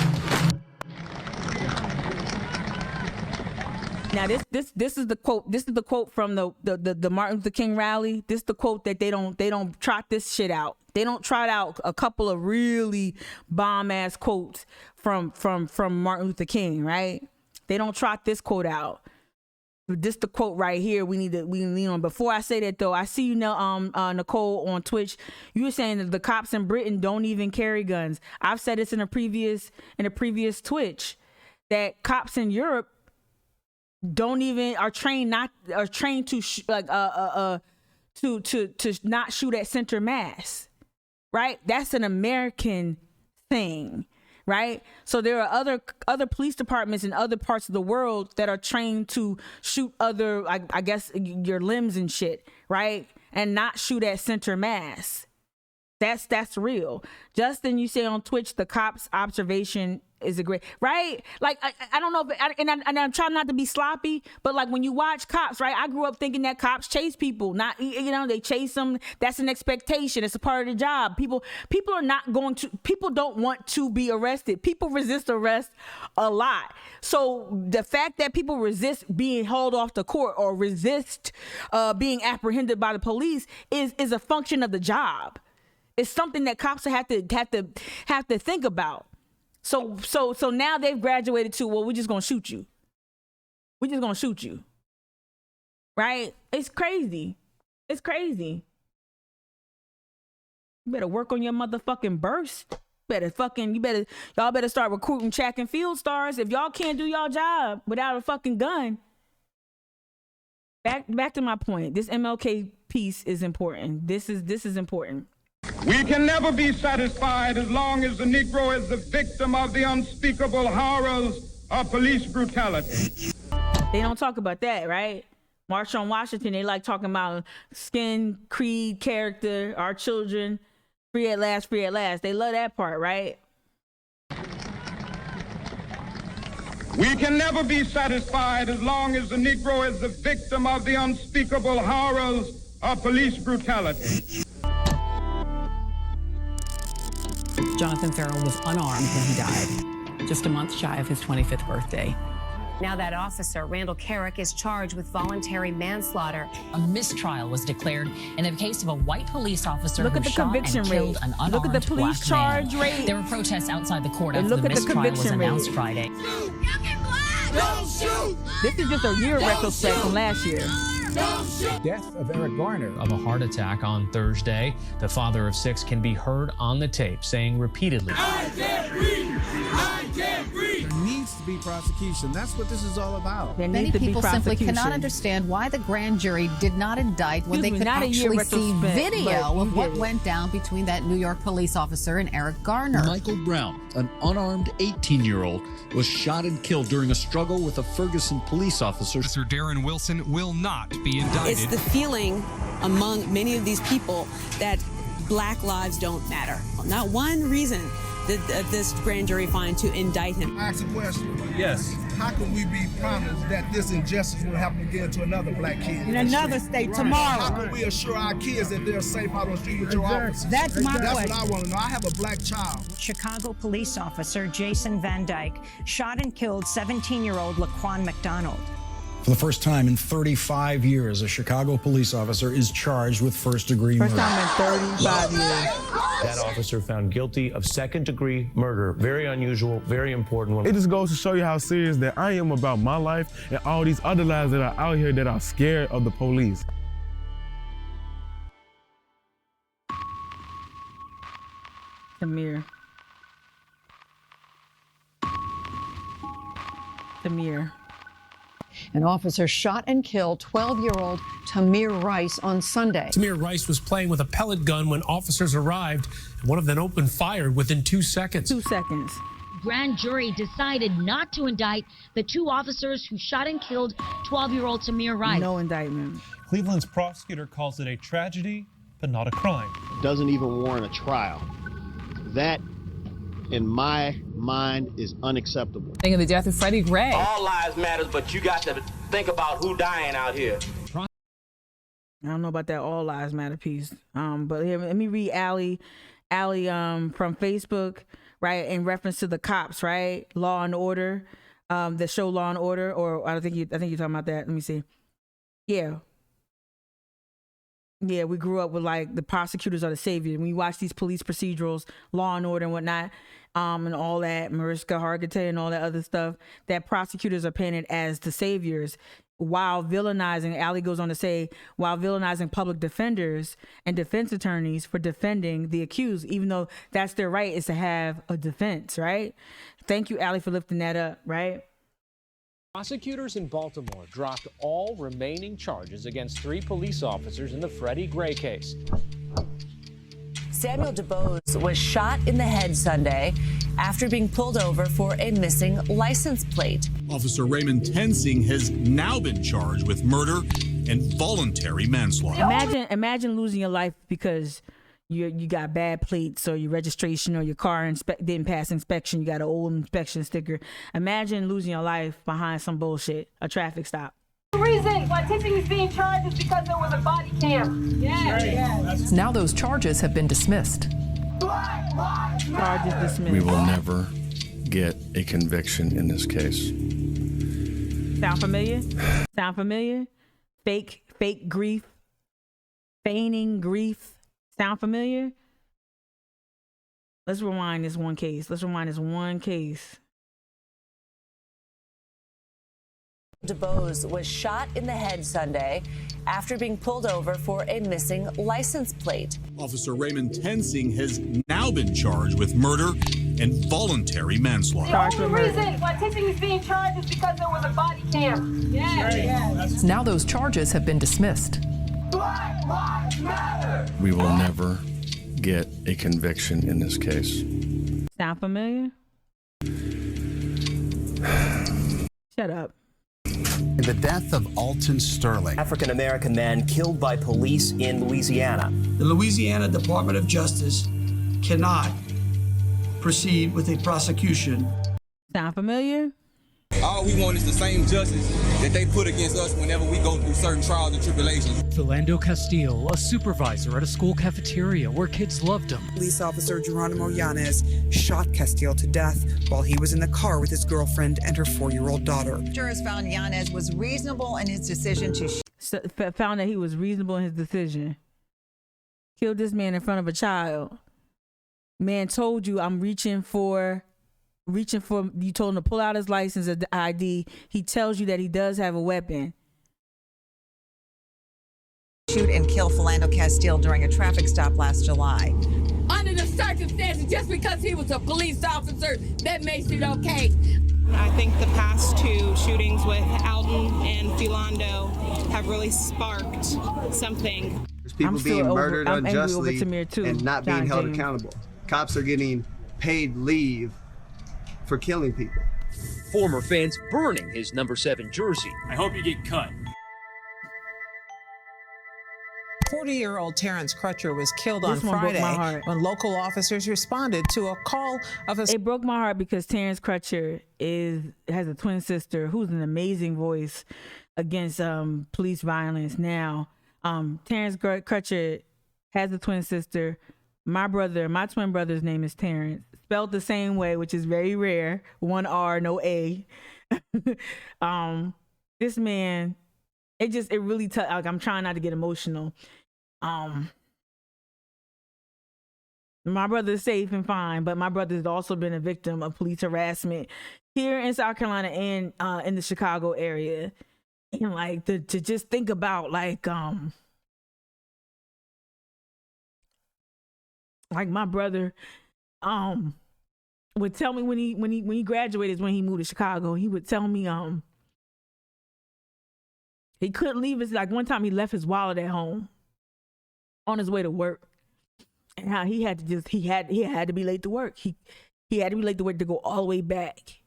Now this is the quote. This is the quote from the Martin Luther King rally. This is the quote that they don't trot this shit out. They don't trot out a couple of really bomb ass quotes from Martin Luther King, right? They don't trot this quote out. This the quote right here. We lean on. Before I say that though, I see you know Nicole on Twitch. You were saying that the cops in Britain don't even carry guns. I've said this in a previous Twitch that cops in Europe are trained to not shoot at center mass, right? That's an American thing, right? So there are other police departments in other parts of the world that are trained to shoot other, I guess, your limbs and shit, right? And not shoot at center mass. That's real. Justin, you say on Twitch, the cops' observation is a great, right? Like, I don't know if, and I'm trying not to be sloppy, but like when you watch cops, right? I grew up thinking that cops chase people, not, they chase them. That's an expectation. It's a part of the job. People don't want to be arrested. People resist arrest a lot. So the fact that people resist being hauled off the court or resist being apprehended by the police is a function of the job. It's something that cops have to think about. So now they've graduated to, well, we're just gonna shoot you. We're just gonna shoot you. Right? It's crazy. It's crazy. You better work on your motherfucking burst. Y'all better start recruiting track and field stars. If y'all can't do y'all job without a fucking gun. Back to my point. This MLK piece is important. This is important. We can never be satisfied as long as the Negro is the victim of the unspeakable horrors of police brutality. They don't talk about that, right? March on Washington, they like talking about skin, creed, character, our children, free at last, free at last. They love that part, right? We can never be satisfied as long as the Negro is the victim of the unspeakable horrors of police brutality. Jonathan Ferrell was unarmed when he died. just a month shy of his 25th birthday. Now that officer, Randall Carrick, is charged with voluntary manslaughter. A mistrial was declared in the case of a white police officer who shot and killed an unarmed Look at the police charge rate. There were protests outside the court after the mistrial was announced Friday. Don't shoot! This is just a year retrospect from last year. Death of Eric Garner of a heart attack on Thursday. The father of 6 can be heard on the tape saying repeatedly, I can't breathe! I can't breathe! There needs to be prosecution. That's what this is all about. Many people simply cannot understand why the grand jury did not indict when they could actually see video of what went down between that New York police officer and Eric Garner. Michael Brown, an unarmed 18-year-old, was shot and killed during a struggle with a Ferguson police officer. Officer Darren Wilson will not be indicted. It's the feeling among many of these people that black lives don't matter. Not one reason did this grand jury find to indict him. I ask a question. Yes. How can we be promised that this injustice will happen again to another black kid in another state tomorrow? How can we assure our kids that they're safe out on the street with your officers? That's my question. That's what I want to know. I have a black child. Chicago police officer Jason Van Dyke shot and killed 17-year-old Laquan McDonald. For the first time in 35 years, a Chicago police officer is charged with first-degree murder. First time in 35 years. That officer found guilty of second-degree murder. Very unusual, very important one. It just goes to show you how serious that I am about my life and all these other lives that are out here that are scared of the police. Tamir. An officer shot and killed 12-year-old Tamir Rice on Sunday. Tamir Rice was playing with a pellet gun when officers arrived, and one of them opened fire within 2 seconds. 2 seconds. Grand jury decided not to indict the 2 officers who shot and killed 12-year-old Tamir Rice. No indictment. Cleveland's prosecutor calls it a tragedy, but not a crime. Doesn't even warrant a trial. That, in my mind, is unacceptable. Think of the death of Freddie Gray. All lives matters, but you got to think about who dying out here. I don't know about that all lives matter piece. But here, let me read Allie from Facebook, right, in reference to the cops, right? Law and Order, the show Law and Order, or I think you're talking about that. Let me see. Yeah, we grew up with like the prosecutors are the savior. When you watch these police procedurals, Law and Order and whatnot, and all that, Mariska Hargitay and all that other stuff, that prosecutors are painted as the saviors, while villainizing, Allie goes on to say, while villainizing public defenders and defense attorneys for defending the accused, even though that's their right, is to have a defense, right? Thank you, Allie, for lifting that up, right? Prosecutors in Baltimore dropped all remaining charges against 3 police officers in the Freddie Gray case. Samuel DuBose was shot in the head Sunday after being pulled over for a missing license plate. Officer Raymond Tensing has now been charged with murder and voluntary manslaughter. Imagine losing your life because you got bad plates, or your registration or your car didn't pass inspection. You got an old inspection sticker. Imagine losing your life behind some bullshit, a traffic stop. The reason why Tensing is being charged is because there was a body cam. Yes. Now those charges have been dismissed. Charges dismissed. We will never get a conviction in this case. Sound familiar? Sound familiar? Fake grief. Feigning grief. Sound familiar? Let's rewind this one case. DuBose was shot in the head Sunday after being pulled over for a missing license plate. Officer Raymond Tensing has now been charged with murder and voluntary manslaughter. The only reason why Tensing is being charged is because there was a body cam. Yes. Now those charges have been dismissed. Black Lives Matter. We will never get a conviction in this case. Sound familiar? Shut up. The death of Alton Sterling, African-American man killed by police in Louisiana. The Louisiana Department of Justice cannot proceed with a prosecution. Sound familiar? All we want is the same justice that they put against us whenever we go through certain trials and tribulations. Philando Castile, a supervisor at a school cafeteria where kids loved him. Police officer Geronimo Yanez shot Castile to death while he was in the car with his girlfriend and her 4-year-old daughter. Jurors found Yanez was reasonable in his decision to found that he was reasonable in his decision. Killed this man in front of a child. Man told you, I'm reaching for, you told him to pull out his license or the ID. He tells you that he does have a weapon. Shoot and kill Philando Castile during a traffic stop last July. Under the circumstances, just because he was a police officer, that makes it okay. I think the past 2 shootings with Alton and Philando have really sparked something. There's people being murdered unjustly and not being held accountable. Cops are getting paid leave for killing people. Former fans burning his number 7 jersey. I hope you get cut. 40-year-old Terrence Crutcher was killed on Friday when local officers responded to a call of a... It broke my heart because Terrence Crutcher has a twin sister who's an amazing voice against police violence. Now, Terrence Crutcher has a twin sister. My twin brother's name is Terrence, spelled the same way, which is very rare. 1 R, no A. This man, it really like I'm trying not to get emotional. My brother's safe and fine, but my brother's also been a victim of police harassment here in South Carolina and in the Chicago area. And like to just think about like my brother would tell me when he graduated, when he moved to Chicago, he would tell me he couldn't leave his, like one time he left his wallet at home on his way to work, and how he had to be late to work. He had to be late to work to go all the way back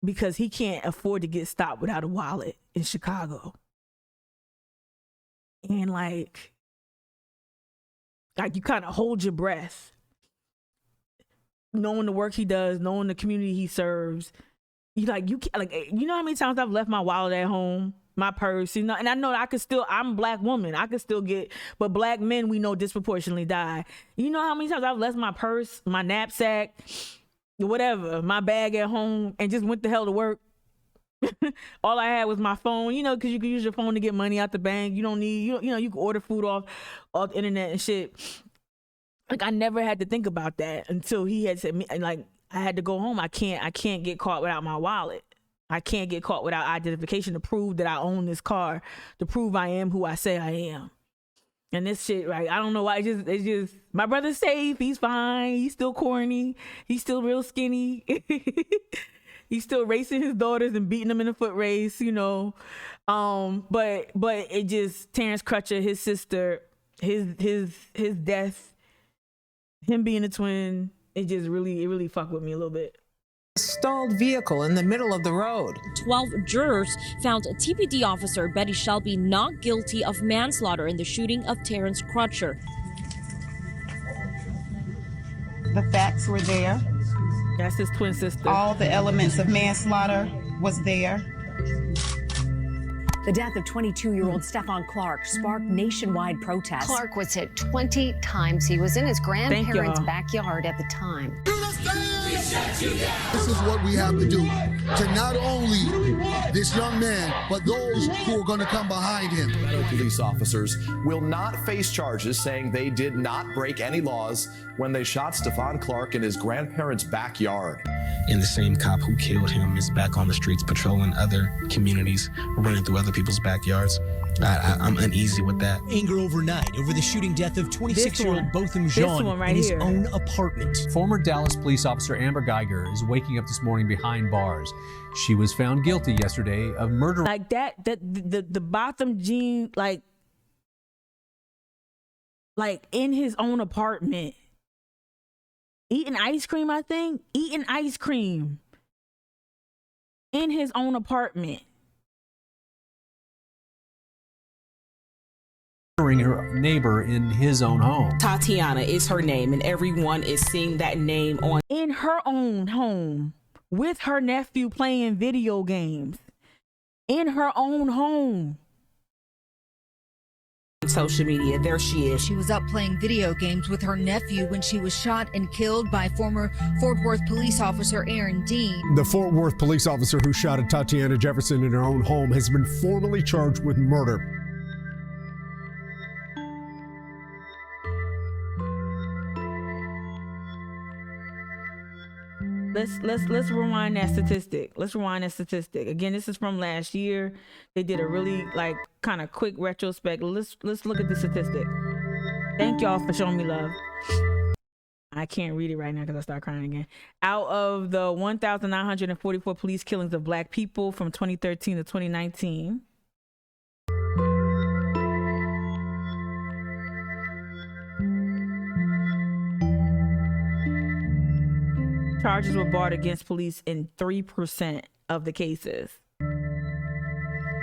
because he can't afford to get stopped without a wallet in Chicago. And like you kind of hold your breath, knowing the work he does, knowing the community he serves. You know how many times I've left my wallet at home, my purse, and I know that I'm a black woman, I could still get, but black men we know disproportionately die. You know how many times I've left my purse, my knapsack, whatever, my bag at home, and just went the hell to work. All I had was my phone, because you can use your phone to get money out the bank. You don't need, you can order food off the internet and shit. Like I never had to think about that until he had said me, like, I had to go home. I can't get caught without my wallet. I can't get caught without identification to prove that I own this car, to prove I am who I say I am. And this shit, right? I don't know why. It's just my brother's safe. He's fine. He's still corny. He's still real skinny. He's still racing his daughters and beating them in a foot race, But it just, Terrence Crutcher, his sister, his death, him being a twin, it really fucked with me a little bit. Stalled vehicle in the middle of the road. 12 jurors found TPD officer Betty Shelby not guilty of manslaughter in the shooting of Terrence Crutcher. The facts were there. That's his twin sister. All the elements of manslaughter was there. The death of 22-year-old Stephon Clark sparked nationwide protests. Clark was hit 20 times. He was in his grandparents' backyard at the time. This is what we have to do to not only this young man, but those who are going to come behind him. Police officers will not face charges saying they did not break any laws when they shot Stephon Clark in his grandparents' backyard. And the same cop who killed him is back on the streets patrolling other communities, running through other people's backyards. I'm uneasy with that. Anger overnight over the shooting death of 26-year-old Botham Jean in his own apartment. Former Dallas police officer Amber Geiger is waking up this morning behind bars. She was found guilty yesterday of murder. Like the Botham Jean, like in his own apartment, eating ice cream. I think eating ice cream in his own apartment. Her neighbor in his own home. Tatiana is her name, and everyone is seeing that name on in her own home with her nephew playing video games in her own home. Social media, there she is. She was up playing video games with her nephew when she was shot and killed by former Fort Worth police officer Aaron Dean. The Fort Worth police officer who shot at Tatiana Jefferson in her own home has been formally charged with murder. Let's rewind that statistic. Again, this is from last year. They did a really kind of quick retrospect. Let's look at the statistic. Thank y'all for showing me love. I can't read it right now because I start crying again. Out of the 1,944 police killings of Black people from 2013 to 2019, charges were brought against police in 3% of the cases.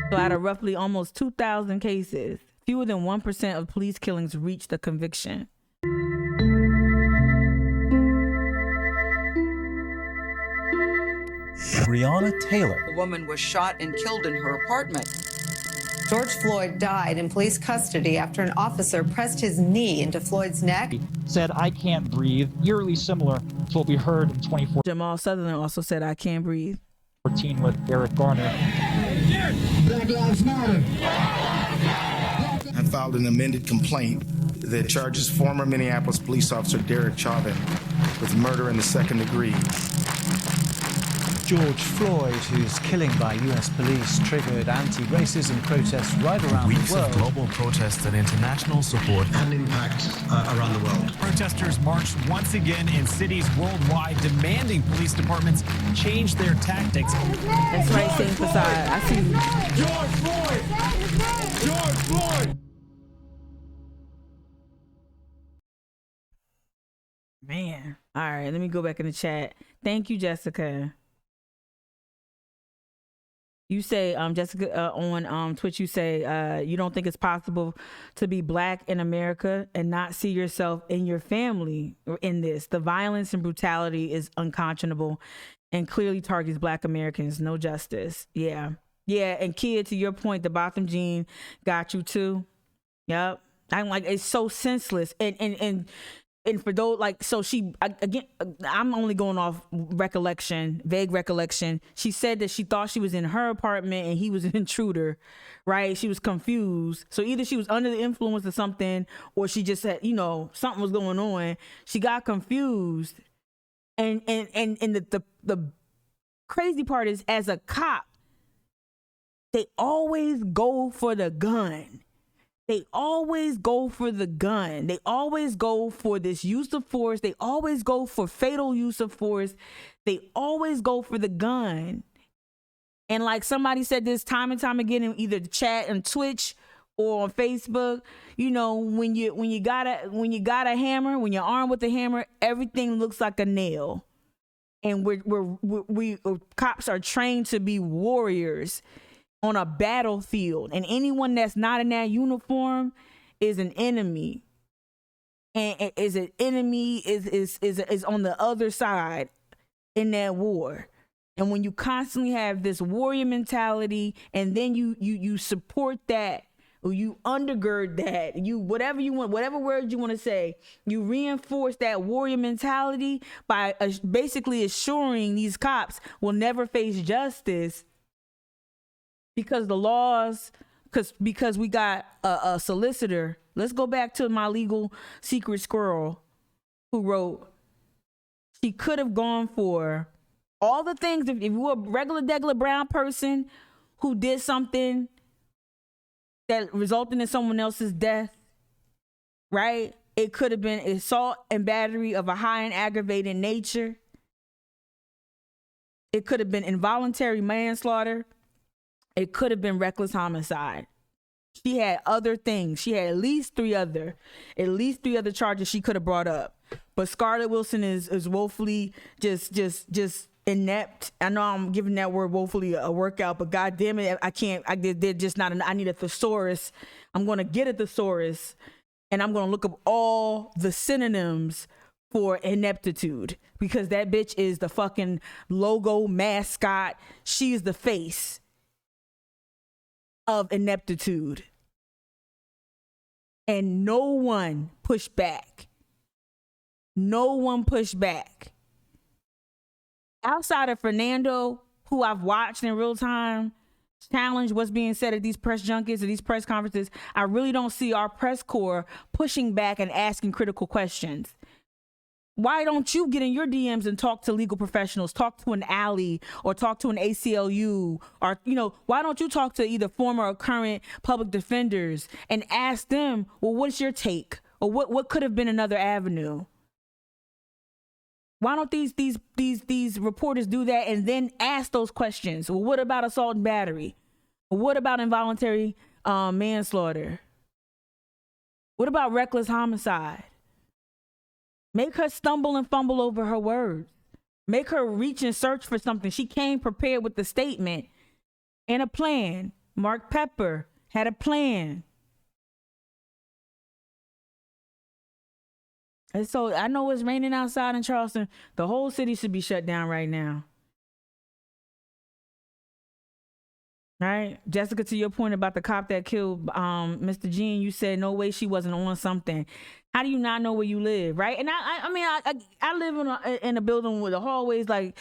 So out of roughly almost 2,000 cases, fewer than 1% of police killings reached a conviction. Breonna Taylor. A woman was shot and killed in her apartment. George Floyd died in police custody after an officer pressed his knee into Floyd's neck. Said, "I can't breathe," eerily similar to what we heard in 2014. Jamal Sutherland also said, "I can't breathe." With Eric Garner. Black Lives Matter. I filed an amended complaint that charges former Minneapolis police officer Derek Chauvin with murder in the second degree. George Floyd, whose killing by U.S. police triggered anti-racism protests right around the world. Weeks of global protests and international support and impact around the world. Protesters marched once again in cities worldwide demanding police departments change their tactics. That's right, same facade. I see. George Floyd! George Floyd! Man. All right, let me go back in the chat. Thank you, Jessica. You say, Jessica, on Twitch, you say you don't think it's possible to be Black in America and not see yourself and your family in this. The violence and brutality is unconscionable and clearly targets Black Americans. No justice. Yeah. And kid, to your point, the Botham Jean got you too. Yep. I'm like, it's so senseless. And for those, I'm only going off vague recollection. She said that she thought she was in her apartment and he was an intruder, right? She was confused. So either she was under the influence of something or she just had, something was going on. She got confused. And the crazy part is, as a cop, they always go for the gun. They always go for the gun. They always go for this use of force. They always go for fatal use of force. They always go for the gun. And like somebody said this time and time again in either the chat and Twitch or on Facebook, when you got a hammer, when you're armed with a hammer, everything looks like a nail. And we cops are trained to be warriors on a battlefield, and anyone that's not in that uniform is an enemy, and is an enemy is on the other side in that war. And when you constantly have this warrior mentality, and then you support that, or you undergird that, whatever you want, whatever word you want to say, you reinforce that warrior mentality by basically assuring these cops will never face justice. Because the laws, because we got a solicitor. Let's go back to my legal secret squirrel who wrote, she could have gone for all the things. If you were a regular brown person who did something that resulted in someone else's death, right? It could have been assault and battery of a high and aggravated nature. It could have been involuntary manslaughter. It could have been reckless homicide. She had other things. She had at least three other charges she could have brought up. But Scarlett Wilson is woefully just inept. I know I'm giving that word woefully a workout, but God damn it, I can't. They're just not. I need a thesaurus. I'm going to get a thesaurus, and I'm going to look up all the synonyms for ineptitude, because that bitch is the fucking logo mascot. She is the face of ineptitude. And no one pushed back. No one pushed back. Outside of Fernando, who I've watched in real time, challenge what's being said at these press junkets or these press conferences, I really don't see our press corps pushing back and asking critical questions. Why don't you get in your DMs and talk to legal professionals, talk to an ALLY or talk to an ACLU, or, you know, why don't you talk to either former or current public defenders and ask them, well, what's your take? Or what could have been another avenue? Why don't these reporters do that and then ask those questions? Well, what about assault and battery? What about involuntary manslaughter? What about reckless homicide? Make her stumble and fumble over her words. Make her reach and search for something. She came prepared with a statement and a plan. Mark Pepper had a plan. And so I know it's raining outside in Charleston. The whole city should be shut down right now. Right? Jessica, to your point about the cop that killed Mr. Jean, you said no way she wasn't on something. How do you not know where you live, right? And I live in a building with the hallways. Like,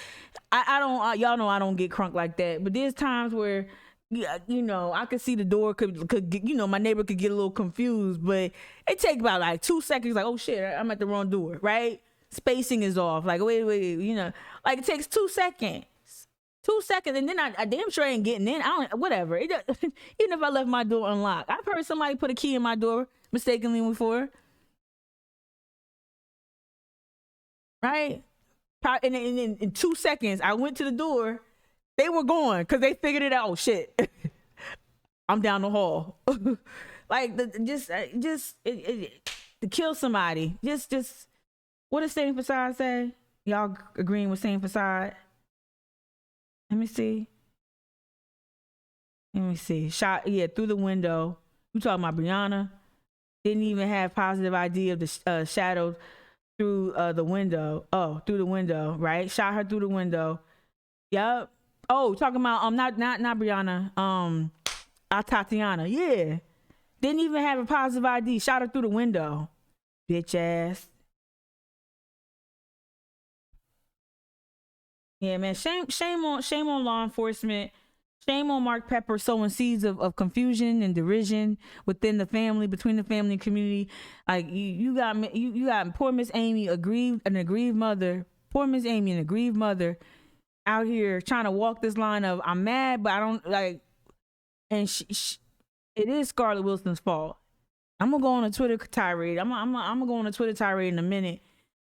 I don't, y'all know I don't get crunk like that. But there's times where, you know, I could see the door could get, you know, my neighbor could get a little confused, but it takes about like 2 seconds. Like, oh shit, I'm at the wrong door, right? Spacing is off. Like, wait, you know, like it takes 2 seconds. 2 seconds, and then I damn sure ain't getting in. Whatever. Even if I left my door unlocked, I've heard somebody put a key in my door mistakenly before. Right? And in 2 seconds, I went to the door. They were gone because they figured it out. Oh shit, I'm down the hall. Like to kill somebody. Just what does Same Facade say? Y'all agreeing with Same Facade? Let me see. Shot, through the window. You talking about Brianna? Didn't even have positive ID of the shadow through the window. Oh, through the window, right? Shot her through the window. Yep. Oh, talking about not Brianna. Tatiana. Yeah. Didn't even have a positive ID. Shot her through the window. Bitch ass. Yeah, man. Shame on law enforcement. Shame on Mark Pepper sowing seeds of confusion and derision within the family, between the family and community. Like you got poor Miss Amy, an aggrieved mother. Poor Miss Amy, an aggrieved mother, out here trying to walk this line of I'm mad, but I don't like. And it is Scarlett Wilson's fault. I'm gonna go on a Twitter tirade. I'm gonna go on a Twitter tirade in a minute,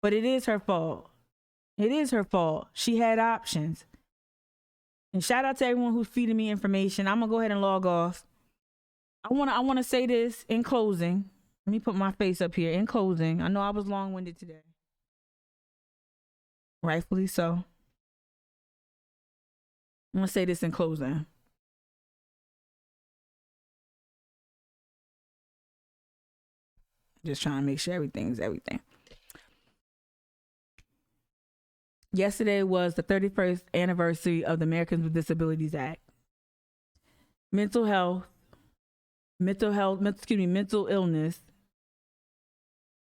but it is her fault. It is her fault. She had options. And shout out to everyone who's feeding me information. I'm gonna go ahead and log off. I wanna say this in closing. Let me put my face up here. In closing, I know I was long-winded today. Rightfully so. I'm gonna say this in closing. Just trying to make sure everything's everything. Yesterday was the 31st anniversary of the Americans with Disabilities Act. Mental illness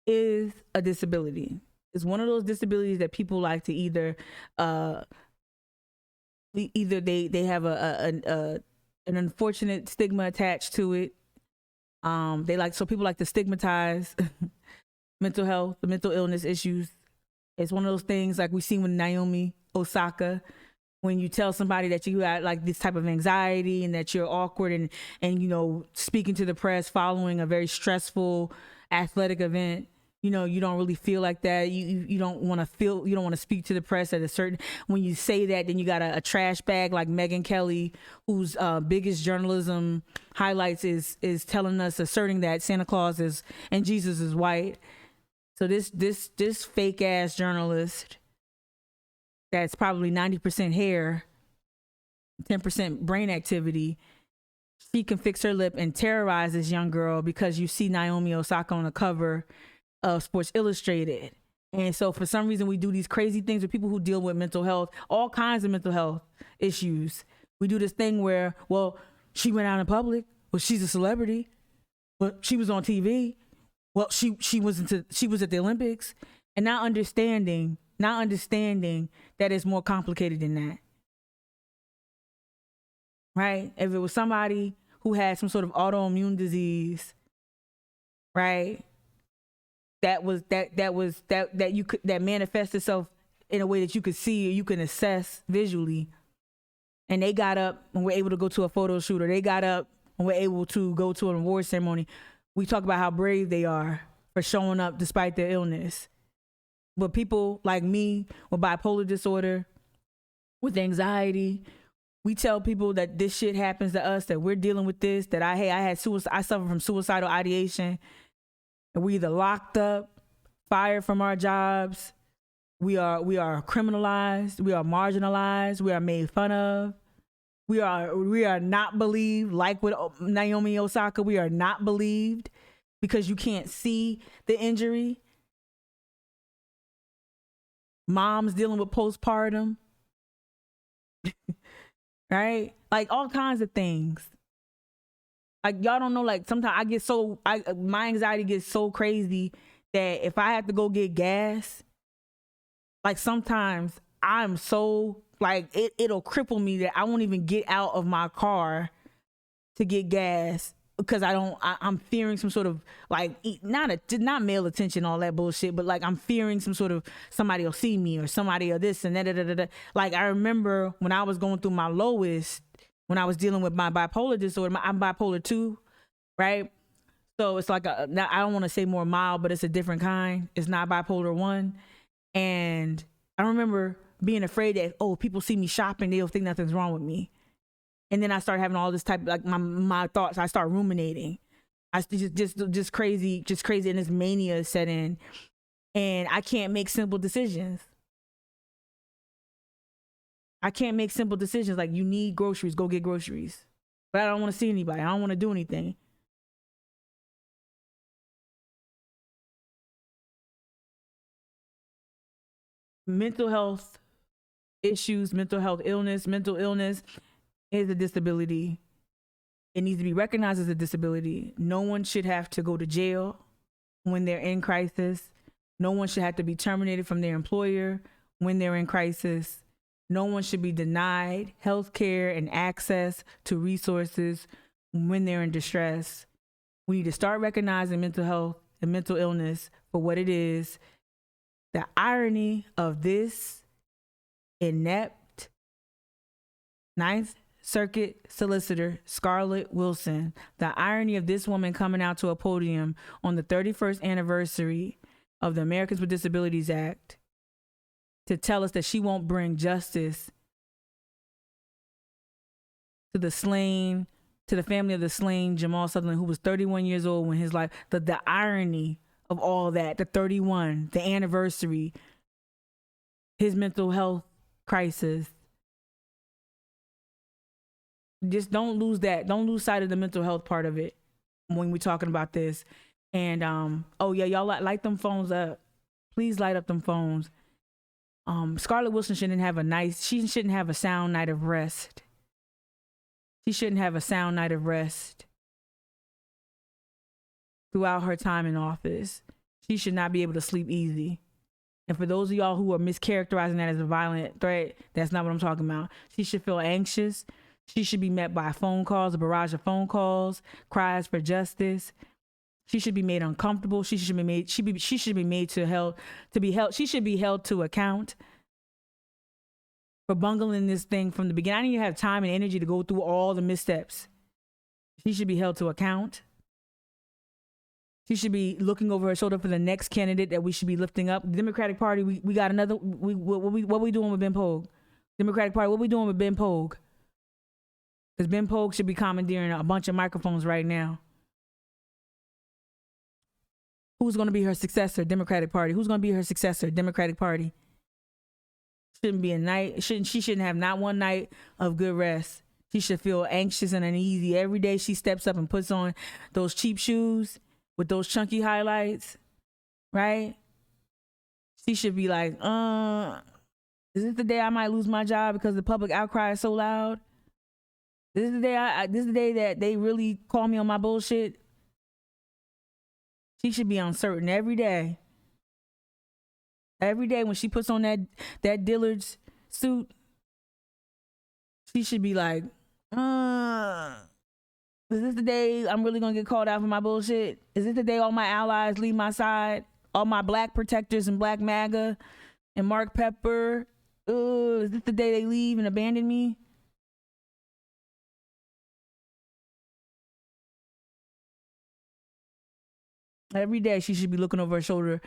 is a disability. It's one of those disabilities that people like to either they have an unfortunate stigma attached to it. People like to stigmatize mental health, the mental illness issues. It's one of those things like we see with Naomi Osaka, when you tell somebody that you got like this type of anxiety and that you're awkward and you know, speaking to the press following a very stressful athletic event, you know, you don't really feel like that. You don't want to speak to the press at a certain, when you say that, then you got a trash bag like Megyn Kelly, whose biggest journalism highlights is asserting that Santa Claus is and Jesus is white. So this fake ass journalist that's probably 90% hair, 10% brain activity, she can fix her lip and terrorize this young girl because you see Naomi Osaka on the cover of Sports Illustrated. And so for some reason we do these crazy things with people who deal with mental health, all kinds of mental health issues. We do this thing where, well, she went out in public. Well, she's a celebrity. Well, she was on TV. Well, she was at the Olympics. And not understanding that it's more complicated than that. Right? If it was somebody who had some sort of autoimmune disease, right? That manifests itself in a way that you could see or you can assess visually. And they got up and were able to go to a photo shoot, or they got up and were able to go to an award ceremony. We talk about how brave they are for showing up despite their illness. But people like me with bipolar disorder, with anxiety, we tell people that this shit happens to us, that we're dealing with this, that I suffer from suicidal ideation, and we either locked up, fired from our jobs, we are criminalized, we are marginalized, we are made fun of, we are not believed. Like with Naomi Osaka, we are not believed because you can't see the injury. Moms dealing with postpartum. Right? Like all kinds of things. Like y'all don't know, like sometimes my anxiety gets so crazy that if I have to go get gas, like sometimes I'm so like it'll cripple me that I won't even get out of my car to get gas because I'm fearing some sort of like not male attention, all that bullshit, but like I'm fearing some sort of somebody will see me or somebody or this and that. Like I remember when I was going through my lowest, when I was dealing with my bipolar disorder. I'm bipolar 2, right? So it's like I don't want to say more mild, but it's a different kind. It's not bipolar 1. And I remember being afraid that, people see me shopping, they'll think nothing's wrong with me. And then I start having all this type of, like my thoughts, I start ruminating. I just crazy, and this mania set in. And I can't make simple decisions. I can't make simple decisions like you need groceries, go get groceries. But I don't want to see anybody. I don't want to do anything. Mental health issues, mental illness is a disability. It needs to be recognized as a disability. No one should have to go to jail when they're in crisis. No one should have to be terminated from their employer when they're in crisis. No one should be denied health care and access to resources when they're in distress. We need to start recognizing mental health and mental illness for what it is. The irony of this inept Ninth Circuit Solicitor Scarlett Wilson, the irony of this woman coming out to a podium on the 31st anniversary of the Americans with Disabilities Act to tell us that she won't bring justice to the slain, to the family of the slain Jamal Sutherland, who was 31 years old when his life, the irony of all that, the 31, the anniversary, his mental health crisis. Just don't lose that. Don't lose sight of the mental health part of it when we're talking about this. And, y'all light them phones up. Please light up them phones. Scarlett Wilson shouldn't have a sound night of rest. She shouldn't have a sound night of rest throughout her time in office. She should not be able to sleep easy. And for those of y'all who are mischaracterizing that as a violent threat, that's not what I'm talking about. She should feel anxious. She should be met by phone calls, a barrage of phone calls, cries for justice. She should be made uncomfortable. She should be made to account for bungling this thing from the beginning. I didn't even have time and energy to go through all the missteps. She should be held to account. She should be looking over her shoulder for the next candidate that we should be lifting up. The Democratic Party, we got another. What we doing with Ben Pogue? Democratic Party, what we doing with Ben Pogue? Because Ben Pogue should be commandeering a bunch of microphones right now. Who's going to be her successor? Democratic Party. Who's going to be her successor? Democratic Party. Shouldn't be a night. She shouldn't have not one night of good rest. She should feel anxious and uneasy every day she steps up and puts on those cheap shoes with those chunky highlights, right? she should be like, is this the day I might lose my job because the public outcry is so loud? This is the day this is the day that they really call me on my bullshit. She should be uncertain every day. Every day when she puts on that Dillard's suit, she should be like, is this the day I'm really gonna get called out for my bullshit? Is this the day all my allies leave my side? All my black protectors and Black MAGA and Mark Pepper? Is this the day they leave and abandon me? Every day she should be looking over her shoulder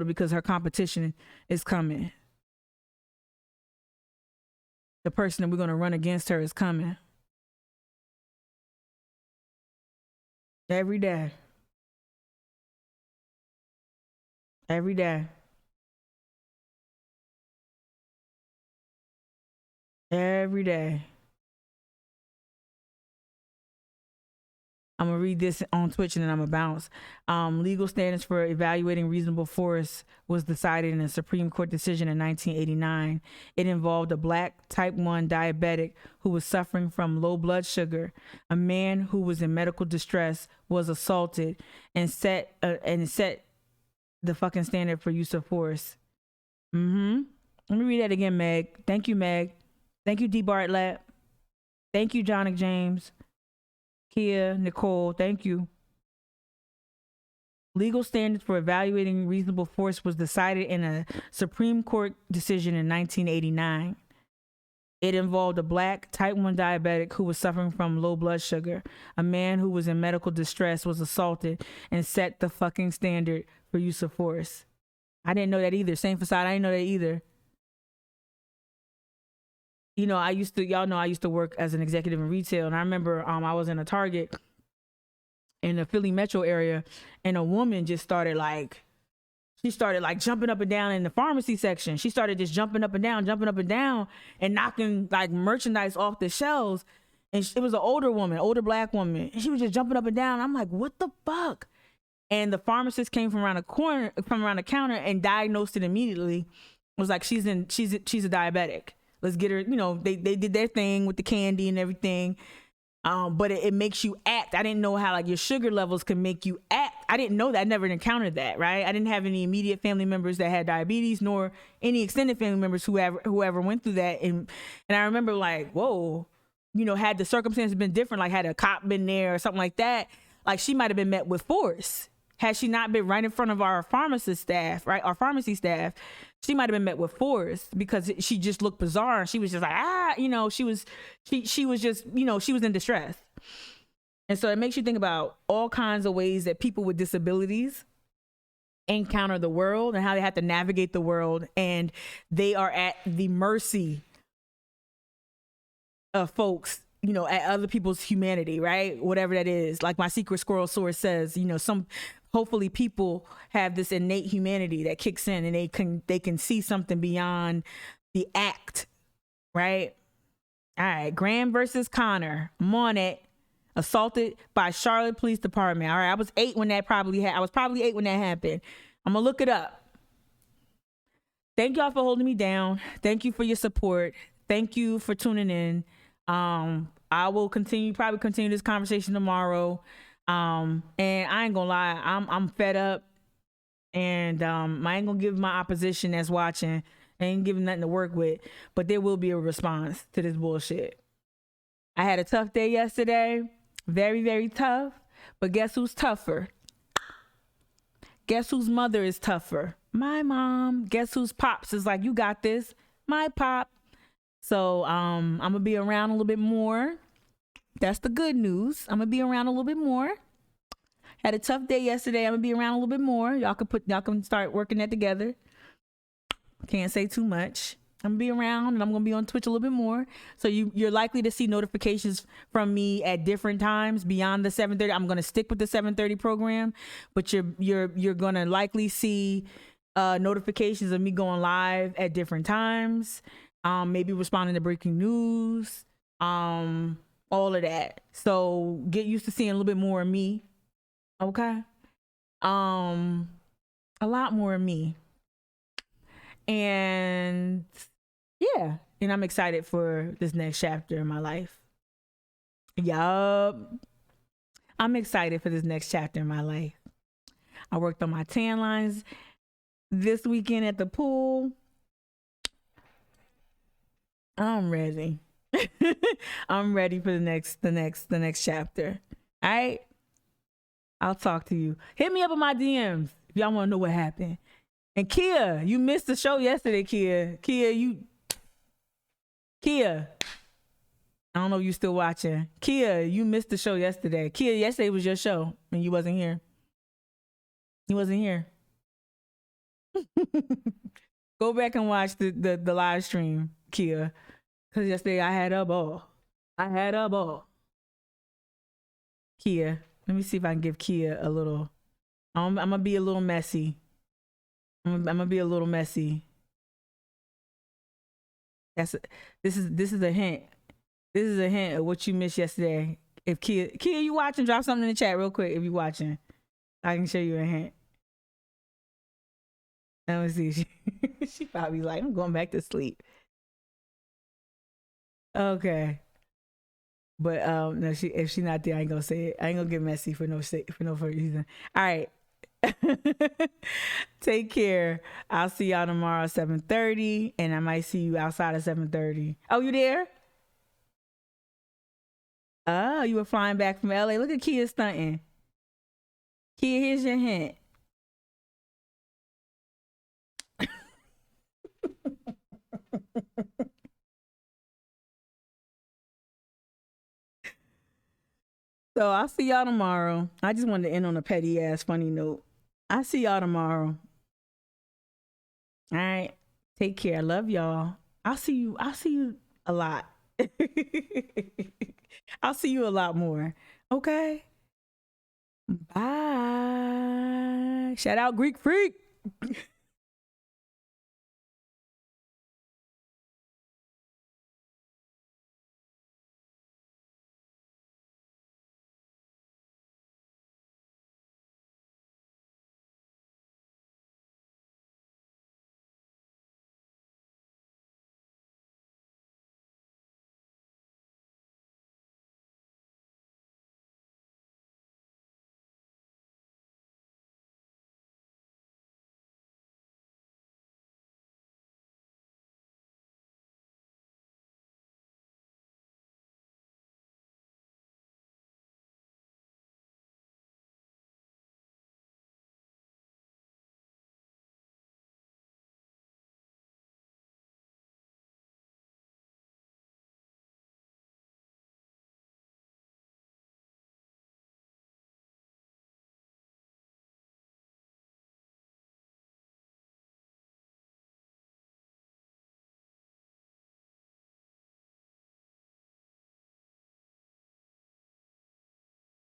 because her competition is coming. The person that we're going to run against her is coming. Every day. Every day. Every day. I'm going to read this on Twitch and then I'm going to bounce. Legal standards for evaluating reasonable force was decided in a Supreme Court decision in 1989. It involved a black type 1 diabetic who was suffering from low blood sugar. A man who was in medical distress was assaulted and set the fucking standard for use of force. Let me read that again, Meg. Thank you, Meg. Thank you, D. Bartlett. Thank you, Jonick James. Kia, Nicole, thank you. Legal standards for evaluating reasonable force was decided in a Supreme Court decision in 1989. It involved a black type 1 diabetic who was suffering from low blood sugar. A man who was in medical distress was assaulted and set the fucking standard for use of force. I didn't know that either. Same facade, I didn't know that either. You know, I used to work as an executive in retail, and I remember I was in a Target in the Philly metro area, and a woman just started jumping up and down in the pharmacy section. She started just jumping up and down and knocking like merchandise off the shelves. And it was an older black woman. And she was just jumping up and down. I'm like, what the fuck? And the pharmacist came from around the counter and diagnosed it immediately. Was like, she's a diabetic. Let's get her, you know, they did their thing with the candy and everything. But it makes you act. I didn't know how like your sugar levels can make you act. I didn't know that. I never encountered that, right? I didn't have any immediate family members that had diabetes, nor any extended family members who ever went through that. And I remember like, whoa, you know, had the circumstances been different, like had a cop been there or something like that, like she might have been met with force. Had she not been right in front of our pharmacy staff, she might have been met with force because she just looked bizarre and she was just like, you know, she was just, you know, she was in distress. And so it makes you think about all kinds of ways that people with disabilities encounter the world and how they have to navigate the world, and they are at the mercy of folks, you know, at other people's humanity, right? Whatever that is. Like my secret squirrel source says, you know, hopefully people have this innate humanity that kicks in and they can see something beyond the act, right? All right, Graham versus Connor. I'm on it. Assaulted by Charlotte Police Department. All right, I was probably 8 when that happened. I'm gonna look it up. Thank y'all for holding me down. Thank you for your support. Thank you for tuning in. I will probably continue this conversation tomorrow. And I ain't gonna lie, I'm fed up, and I ain't gonna give my opposition that's watching, I ain't giving nothing to work with, but there will be a response to this bullshit. I had a tough day yesterday, very, very tough, but guess who's tougher? Guess whose mother is tougher? My mom. Guess whose pops is like, you got this? My pop. So I'm gonna be around a little bit more. That's the good news. I'm gonna be around a little bit more. Had a tough day yesterday. I'm gonna be around a little bit more. Y'all can start working that together. Can't say too much. I'm gonna be around, and I'm gonna be on Twitch a little bit more. So you're likely to see notifications from me at different times beyond the 7:30. I'm gonna stick with the 7:30 program, but you're gonna likely see notifications of me going live at different times. Maybe responding to breaking news. All of that. So get used to seeing a little bit more of me. Okay. A lot more of me. And yeah, and I'm excited for this next chapter in my life. Yup. I'm excited for this next chapter in my life. I worked on my tan lines this weekend at the pool. I'm ready. I'm ready for the next chapter. All right. I'll talk to you. Hit me up on my DMs if y'all want to know what happened. And Kia, you missed the show yesterday, Kia. Kia. I don't know if you still watching. Kia, you missed the show yesterday. Kia, yesterday was your show and you wasn't here. You wasn't here. Go back and watch the live stream, Kia. Because yesterday I had a ball. Kia. Let me see if I can give Kia a little. I'm going to be a little messy. I'm going to be a little messy. This is a hint. This is a hint of what you missed yesterday. If Kia, you watching? Drop something in the chat real quick if you watching. I can show you a hint. Let me see. She probably like, I'm going back to sleep. Okay. But no, if she's not there, I ain't gonna say it. I ain't gonna get messy for no reason. All right. Take care. I'll see y'all tomorrow at 7:30, and I might see you outside at 7:30. Oh, you there? Oh, you were flying back from LA. Look at Kia stunting. Kia, here's your hint. So I'll see y'all tomorrow. I just wanted to end on a petty ass funny note. I'll see y'all tomorrow. All right. Take care. I love y'all. I'll see you a lot. I'll see you a lot more. Okay. Bye. Shout out Greek Freak.